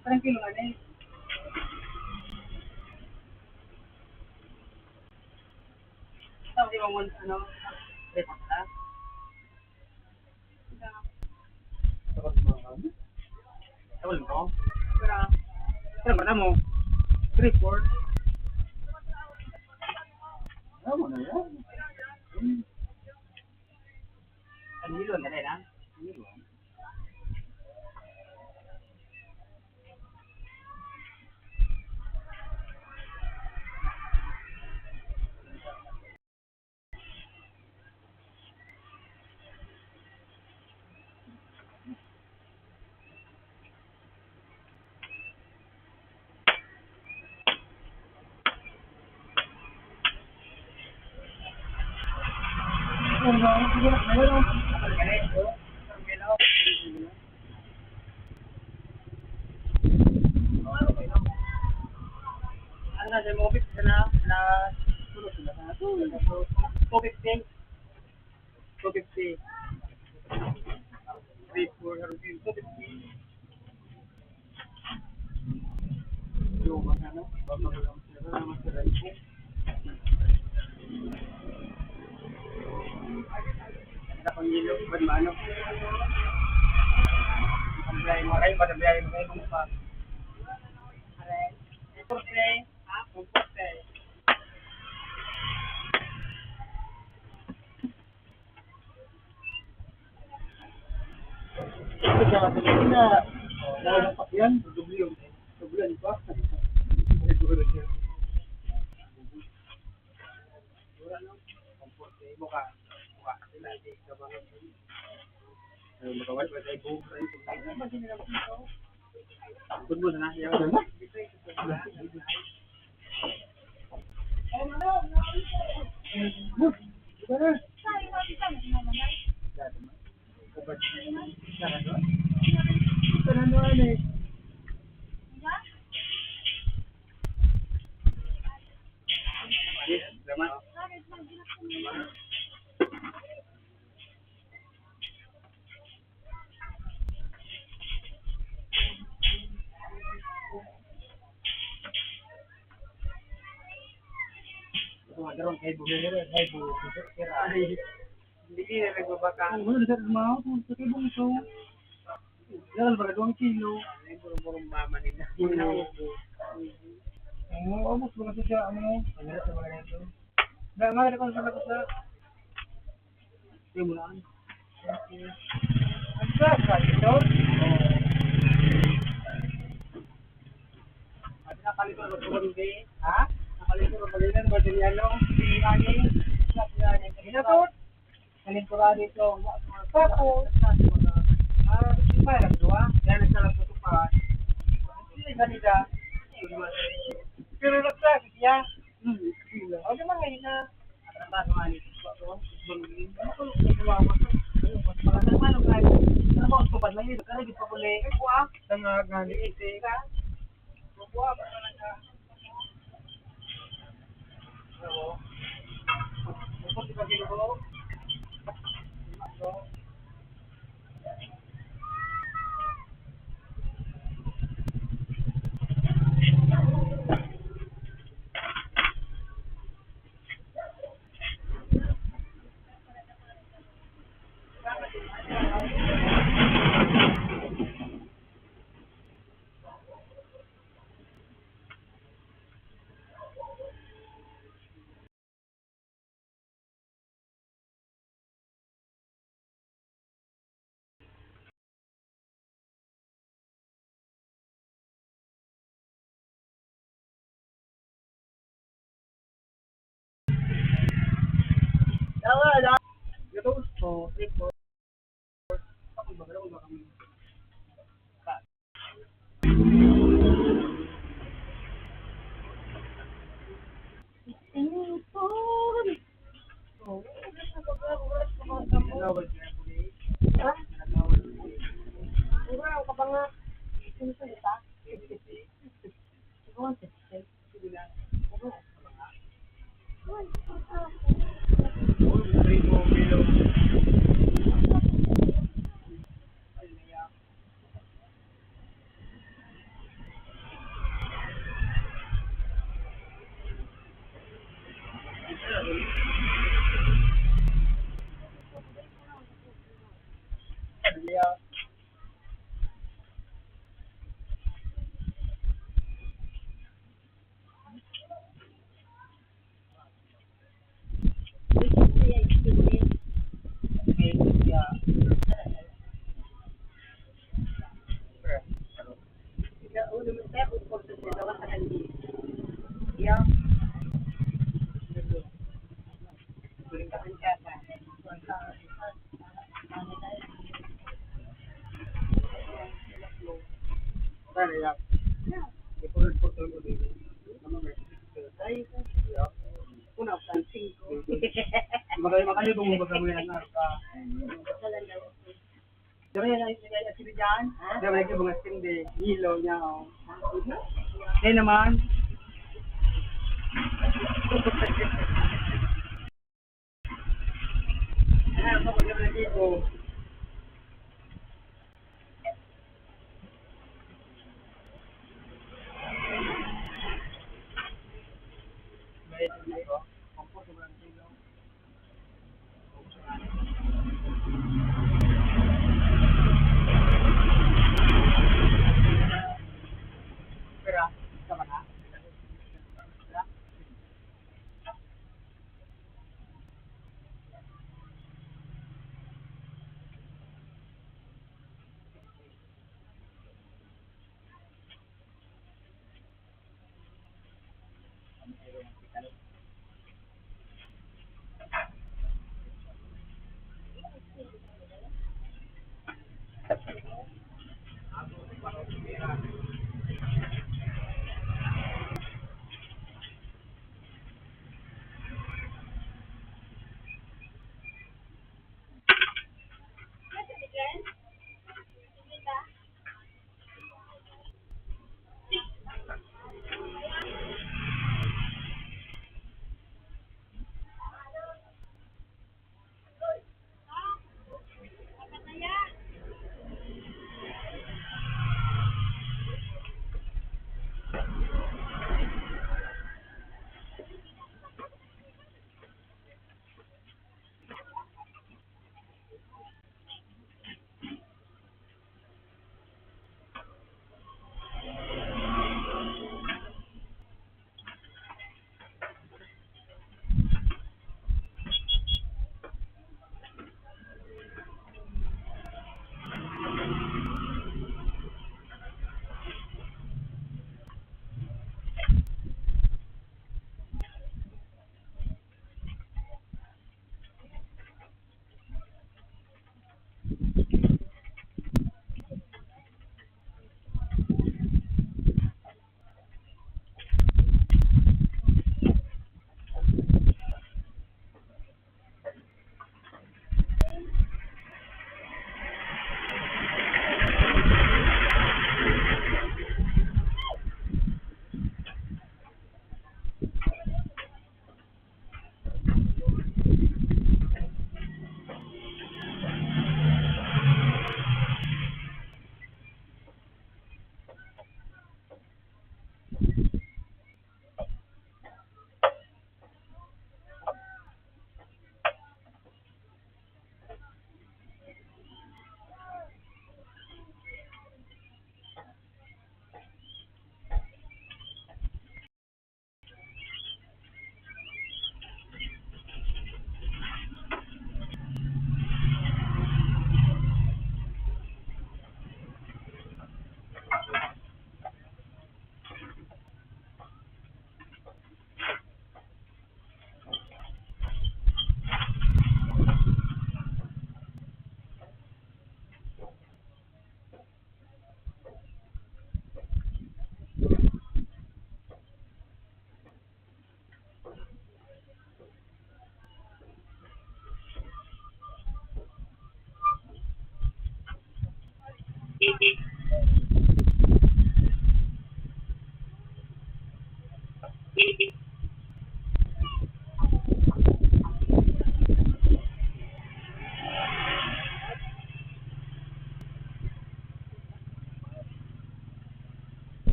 Speaker 2: Parang kilo nga na eh. Ito, di ba mo ano? Ito pala. Ito ito. Pero ba na mo? 3-4. Ano na yan? Anh nghĩ luôn cái này đó. Ano sa mo office na tulog sila na. 250. 250. 250. Yung mga ano, babagalang sila na masarap. Ada pangilog ba mano? Ang biyahe mo rin, ba biyahe mo rin pa? Aray. Porte, ha? Porte. Ito sa mga na yan, dubliyon pa. pa. Buka sila, di ka ba? Makawal pa tayo buka rin. Football na, yaw na. Hindi na nagbabaka. Wala na sa mga sa kibong ito. Dahil ba 2 kilo? Ay burong mama nila. Abot mo na siya ano? Ano sa mga nito? Dahil nga ko sa sa simulan. Ang sa ito. At nakalito na ko din, ha? Nakalito na ko din ba din ano? Ani. Ginapot. Kalingkurado ito. Tapos, iba lang doa. Dahil sa lang tutupad. Hindi ganida. Pero nagsabi siya. O di man ngayon na. Ang baso nga nito. Ano ko lang yun? Kaya di pa puli. Buwa. Tanga gani ite. Buwa ba na ka? Oo. Ako di ba gino? Ito, so, ito. Ako ba kami? Makanya mo ba kami ng arka? Pero yan ang sila dyan. Pero lagi mga sindi. Hilo niya. Eh naman. Ano ako naman dito?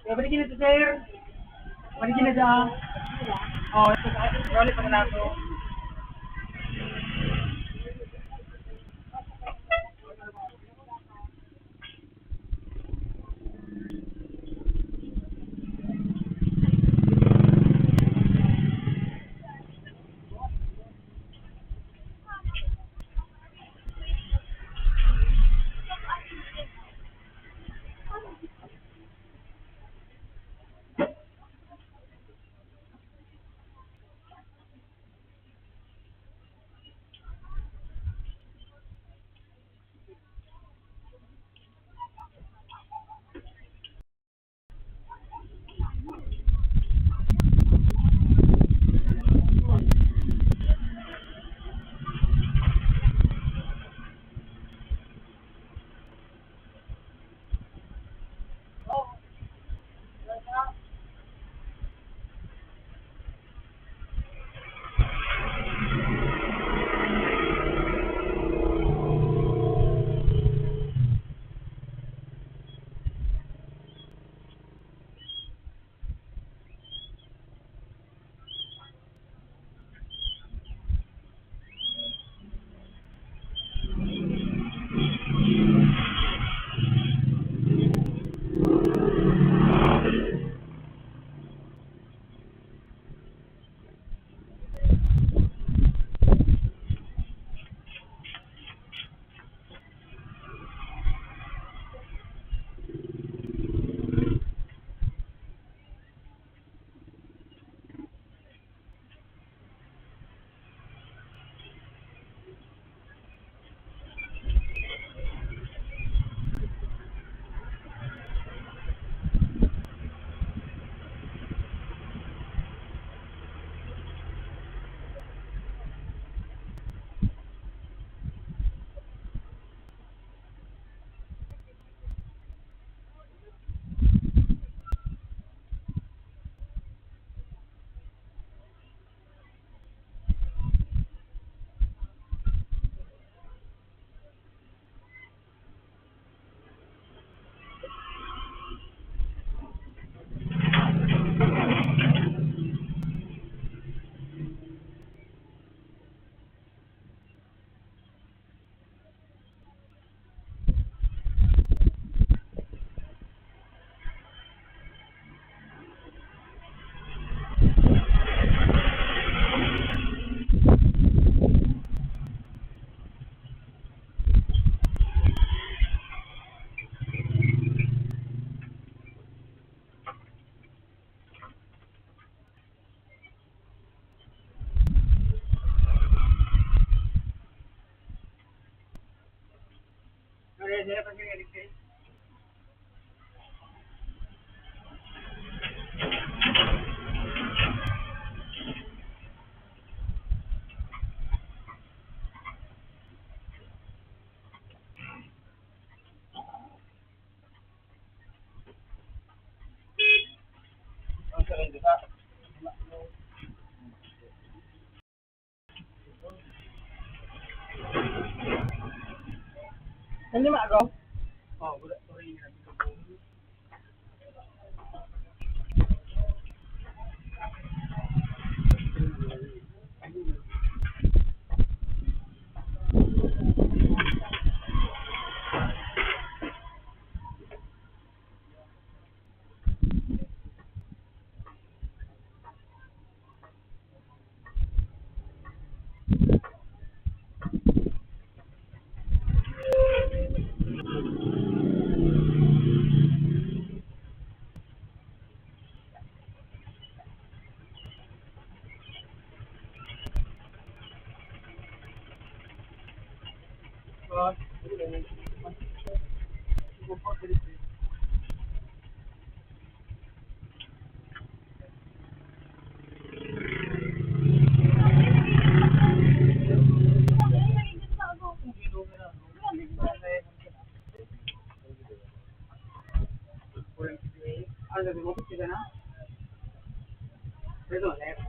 Speaker 2: Balik na to, sir. Balik na dyan. Oh, ito. Balik pa na to. Sila pag kinilig kayo. Ang sarang dito. Hindi maago? Oo, wala. Sorry. Ano mo sila na? Pero left.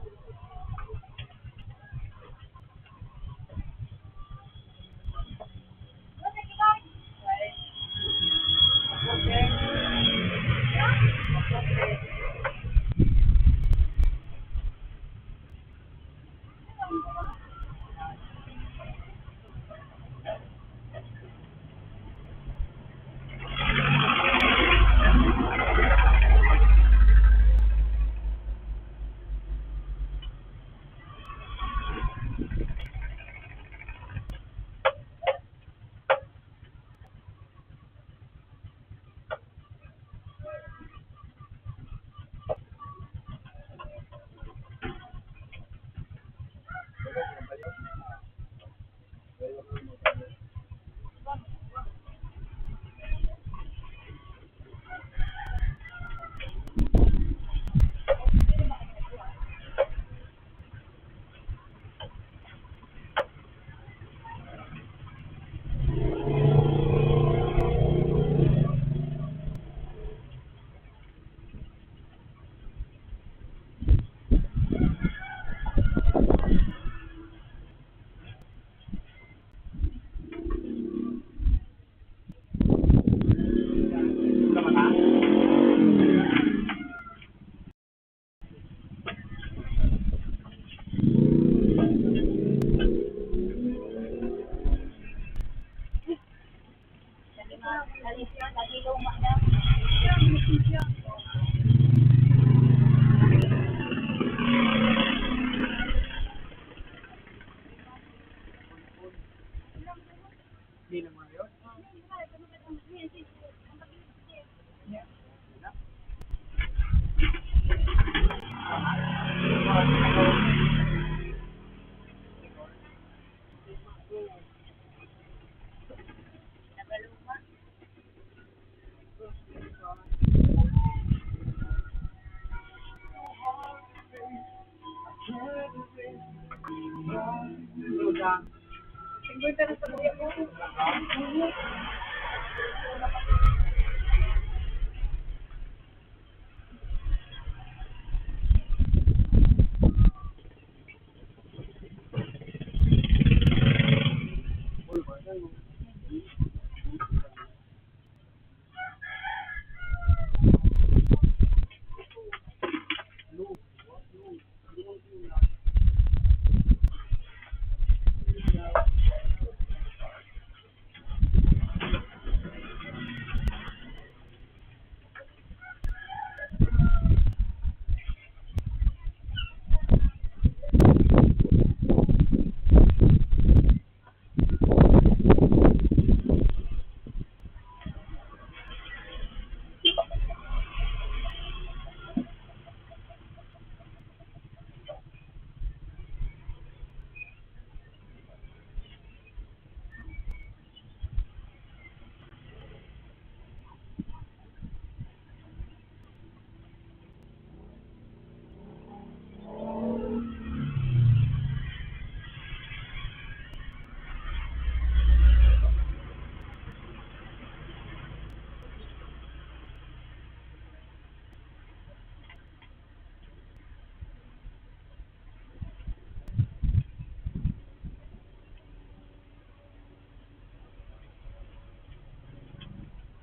Speaker 2: Hindi naman yun.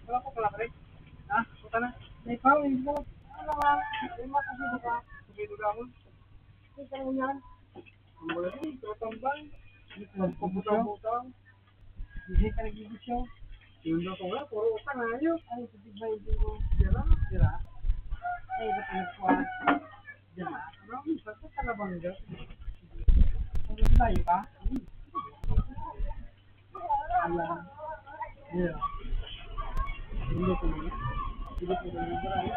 Speaker 2: Wala ko pala rin. Ha? Punta na. May pao, hindi ko. Ano nga? May matusido ka. Tusido ka mo. Ito mo yan. Ang wala din. Tutambay. Pabutang-butang. Hindi ka nag-ibisyo. Yung daw ko nga, puro utang ayos. Ay, sabigbay din mo. Sira? Sira? Ay, ba't nagkuhan? Sira? Ano? Basta talabangga. Ano tayo ka? Alam. Sira. Hindi ko na. Hindi ko na. Baraya.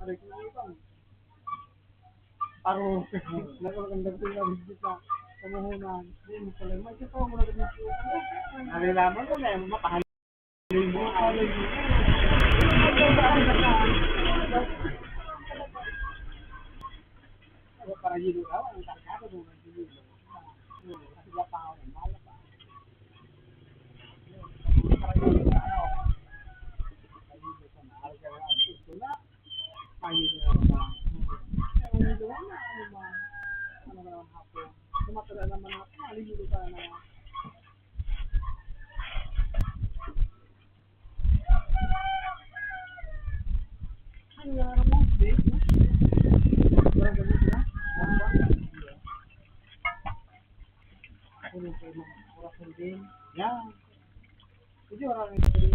Speaker 2: Aray ko na ito. Aro. Nagkakandang ko yung higit na. Kamuhunan. Hindi mo pala. May ito mo na ganito. Nalalaman ko na yung makahalin mo. Makahalin mo. Para dito ka, ang tarkado mo na dito. Kasi wala ako ng mala pa. Para dito ka, ano? Para dito ka na. Para dito na. Para dito na. Ang dito na. Ano ba? Ano ba naman hapon? Tumatala naman ako. Dito ka na. Ano nga mo? Dito? Parang ganito na? Ano po yung orasan din? Yan. Hindi orasan din.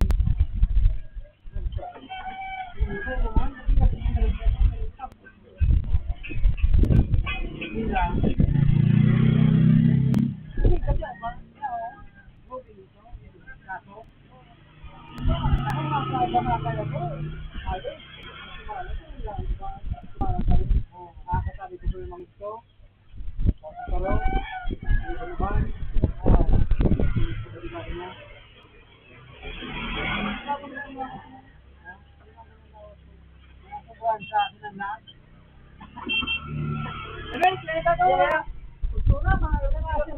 Speaker 2: Hindi lang. Hindi kasi ba? Kaso? Ako nga sa iba mga talaga. Ayos. Nakakasabi ko po yung mga ito. Pero, hindi ko naman. Nakasabuhan sa akin ang lahat. Amen, kaya ka daw. Kusura, mga kasi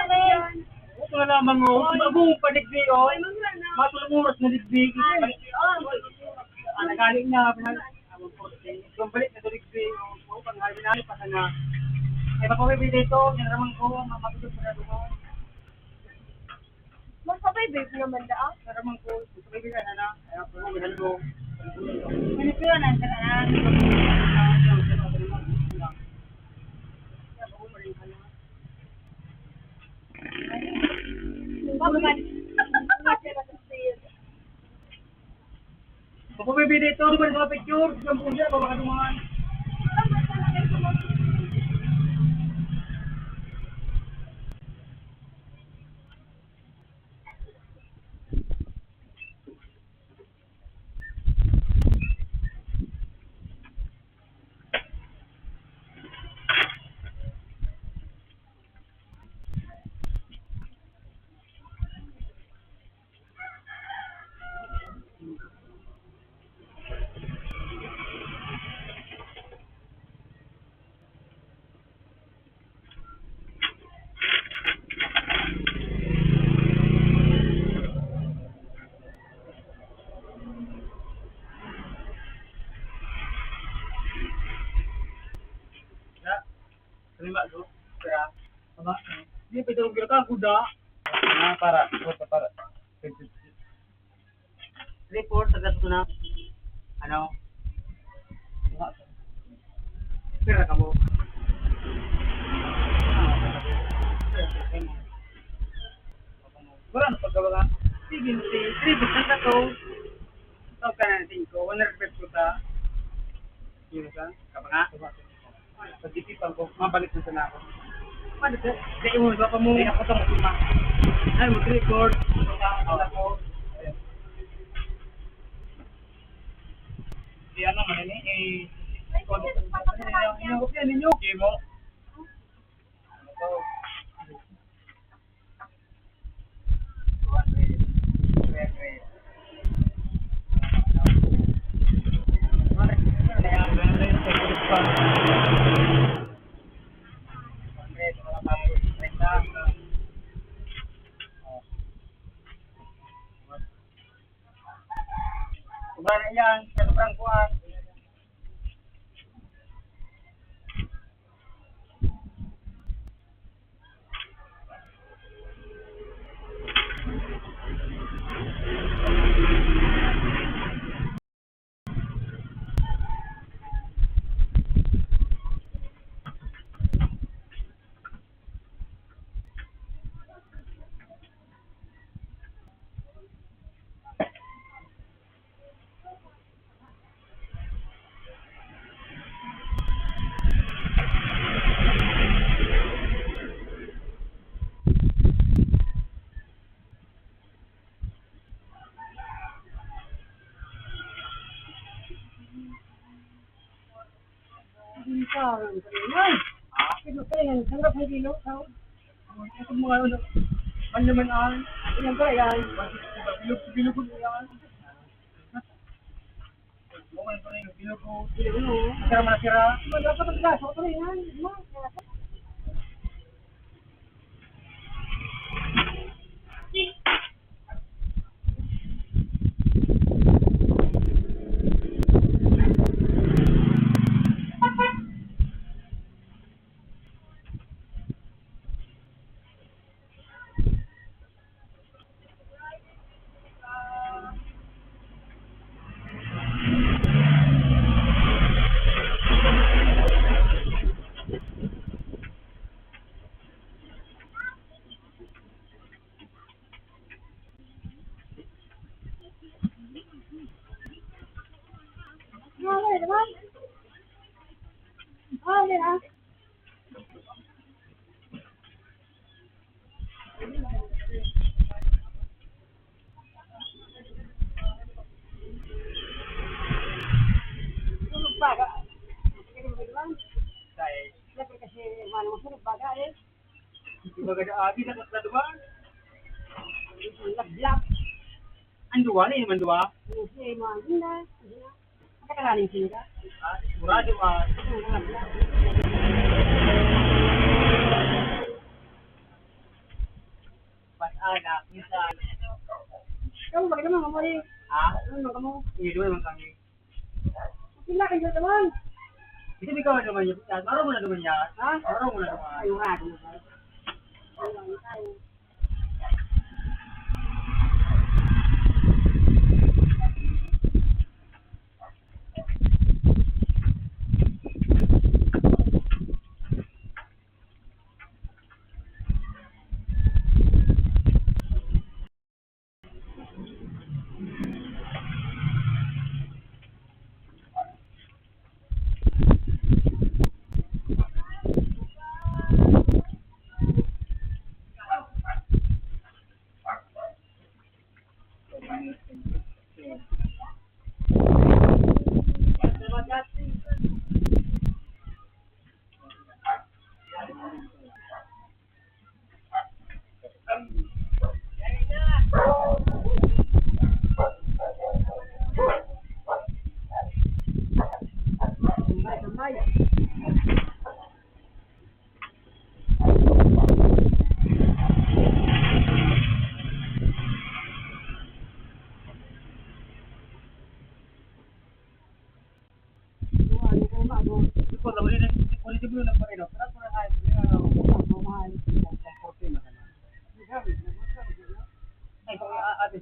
Speaker 2: na yan. Ito na lamang o, mabung padigdi o, matulunguros na digdi. Nagaling na, balik na digdi o, panghalin pa na. Ay, mapapibig dito, yan naman ko, mamagod pa na doon.
Speaker 3: Magpapay-babe naman daan.
Speaker 2: Yan naman ko, mapapibig na na, ay, mapapibig na doon.
Speaker 3: Manipura na sa daan.
Speaker 2: Mapapibig dito, di ba mga picture? Diyan po siya, babakaduman. Hindi, pwede kong ka, kuda. Para. Report, sagat ko na. Ano? Pira ka mo. Wala na pagkawa ka. Sige, tribute na to. Ito ka na natin ko. 100 ko ta. Yun ka? Kapag nga? Pag-itipan ko, mabalik na sana ako. Paano ka? Kaya mo, baka mo. Kaya ako ito mo. Ay, mag-record. Ako. Si ano man ini kopya ninyo mo. Kubana yan, sobrang kuat. Ano naman ang ilang kaya yan? Bilog mo yan. Bukan pa rin, bilog mo. Masira masira. Dapat ang gas, ako rin yan. Anduwa na yun, anduwa? Sigurado ka. Pas-ana, minsan.
Speaker 3: Kamu bagaimana kamu ini?
Speaker 2: Ha?
Speaker 3: Ano kamu?
Speaker 2: Hindi naman kami.
Speaker 3: Sila kayo naman.
Speaker 2: Hindi ikaw naman yun. Maro mo na naman yan. Ha? Maro mo na naman.
Speaker 3: Ayun nga, ayun tayo.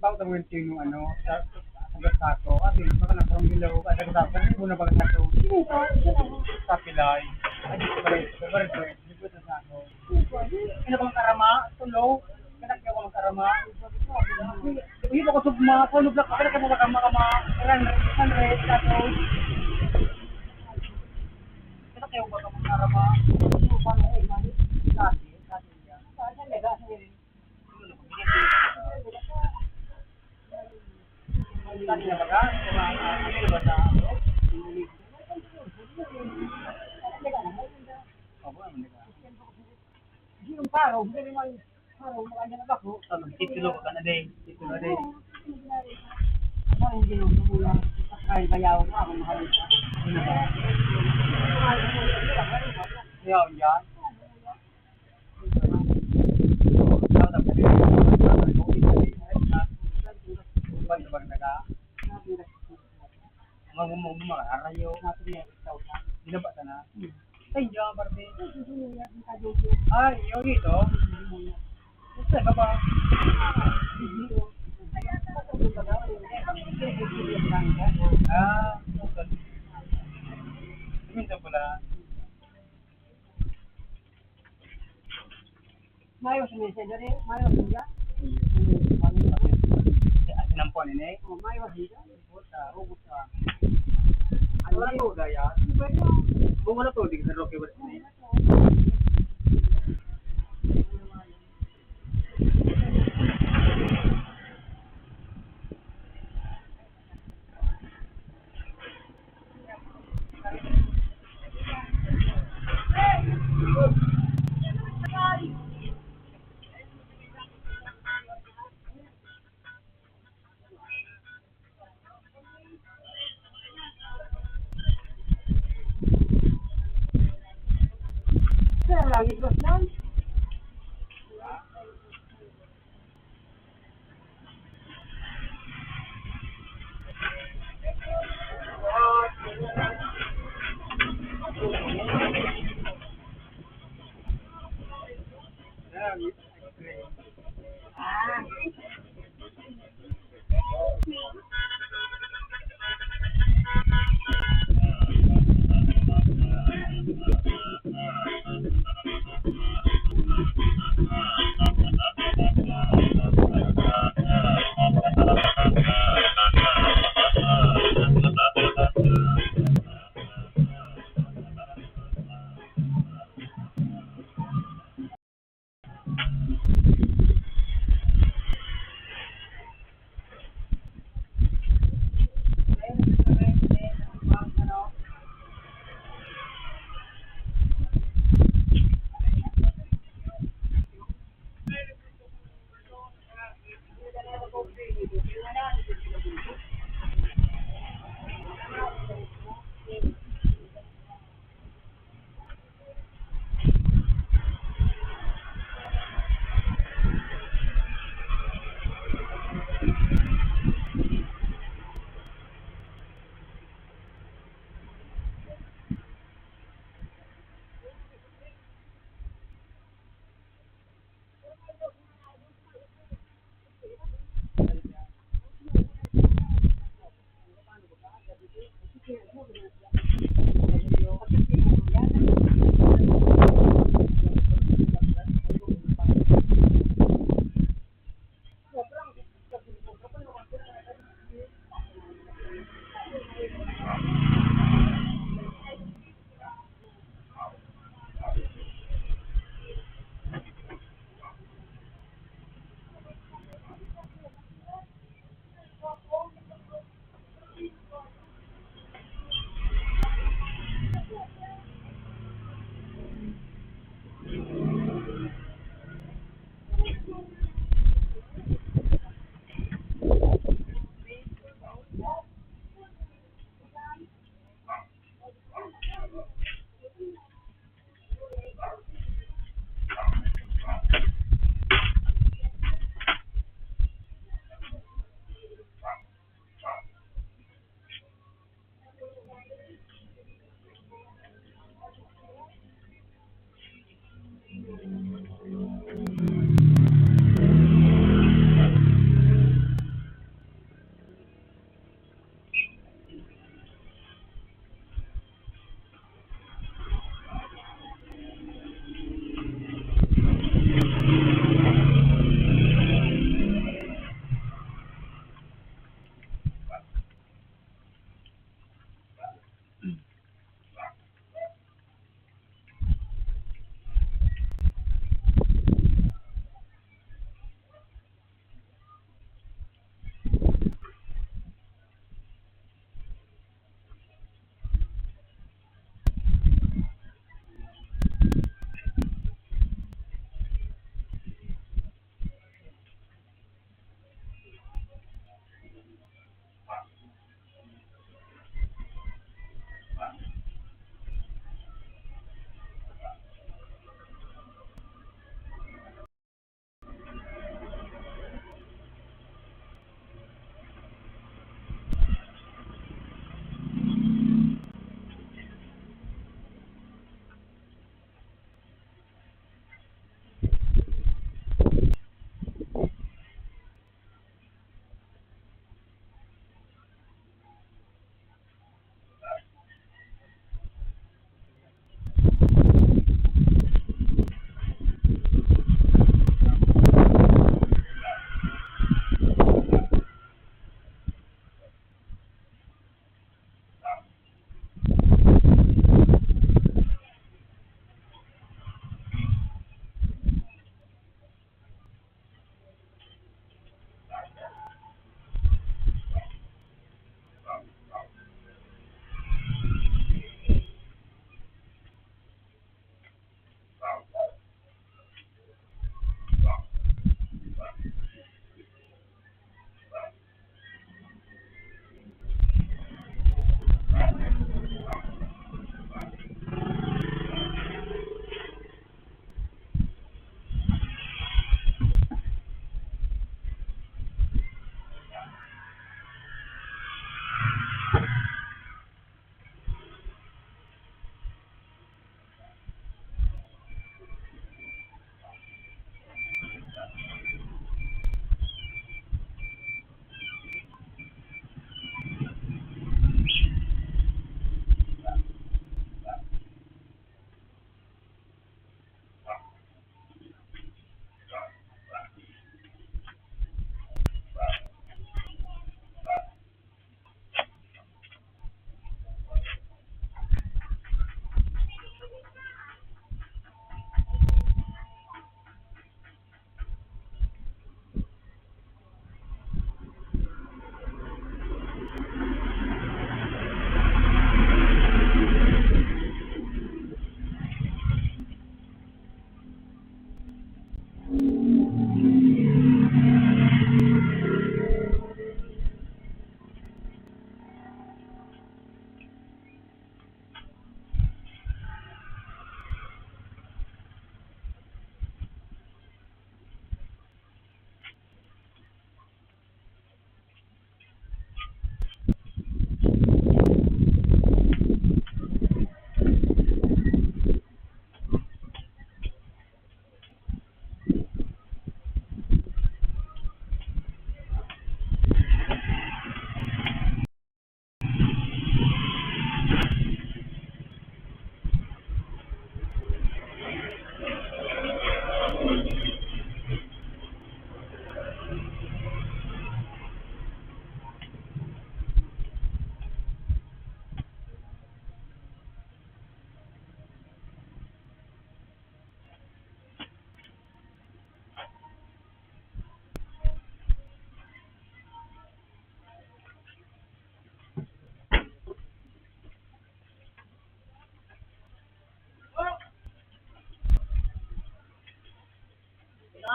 Speaker 2: pag tawin yung ano, sa gato, at yung baka nang karong bilaw, at ang gato, kasi muna baka gato, sa pilay, at yung balik, di ko sa ako. Kaya bang karama, tulo, kaya kaya bang karama, hindi ko sugma, kung nublak ka, kaya mga kama, ranret, gato, kaya kaya bang karama, paano ko, kasi yan. Tadi na baga, ano ba sa yung paro, hindi naman paro, makanya na bako. Titulo ka na din, titulo din. Ano yung ginagawa? Ay, bayaw ka, ako mahal ka. Yaw, yan. Arayo, dinaba na. Ay, ya, barbe. Ay, yung ito. Gusto ka ba? Ah, minta pula. Mayo sa mesa dari, mayo sa sinampon ini. Oh, mayo sa buta. Ano na to gaya? Kung ano to, di ka roke ba ini? Lagi terus dan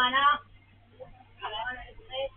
Speaker 3: na. Kailangan na stress.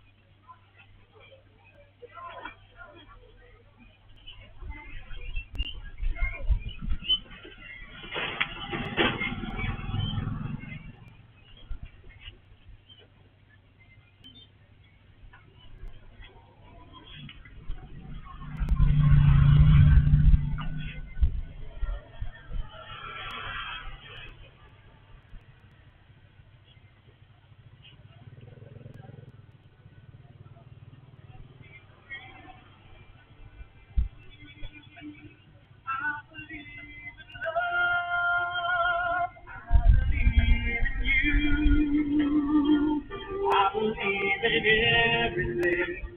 Speaker 1: I believe in everything.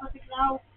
Speaker 3: Pagkiklaw.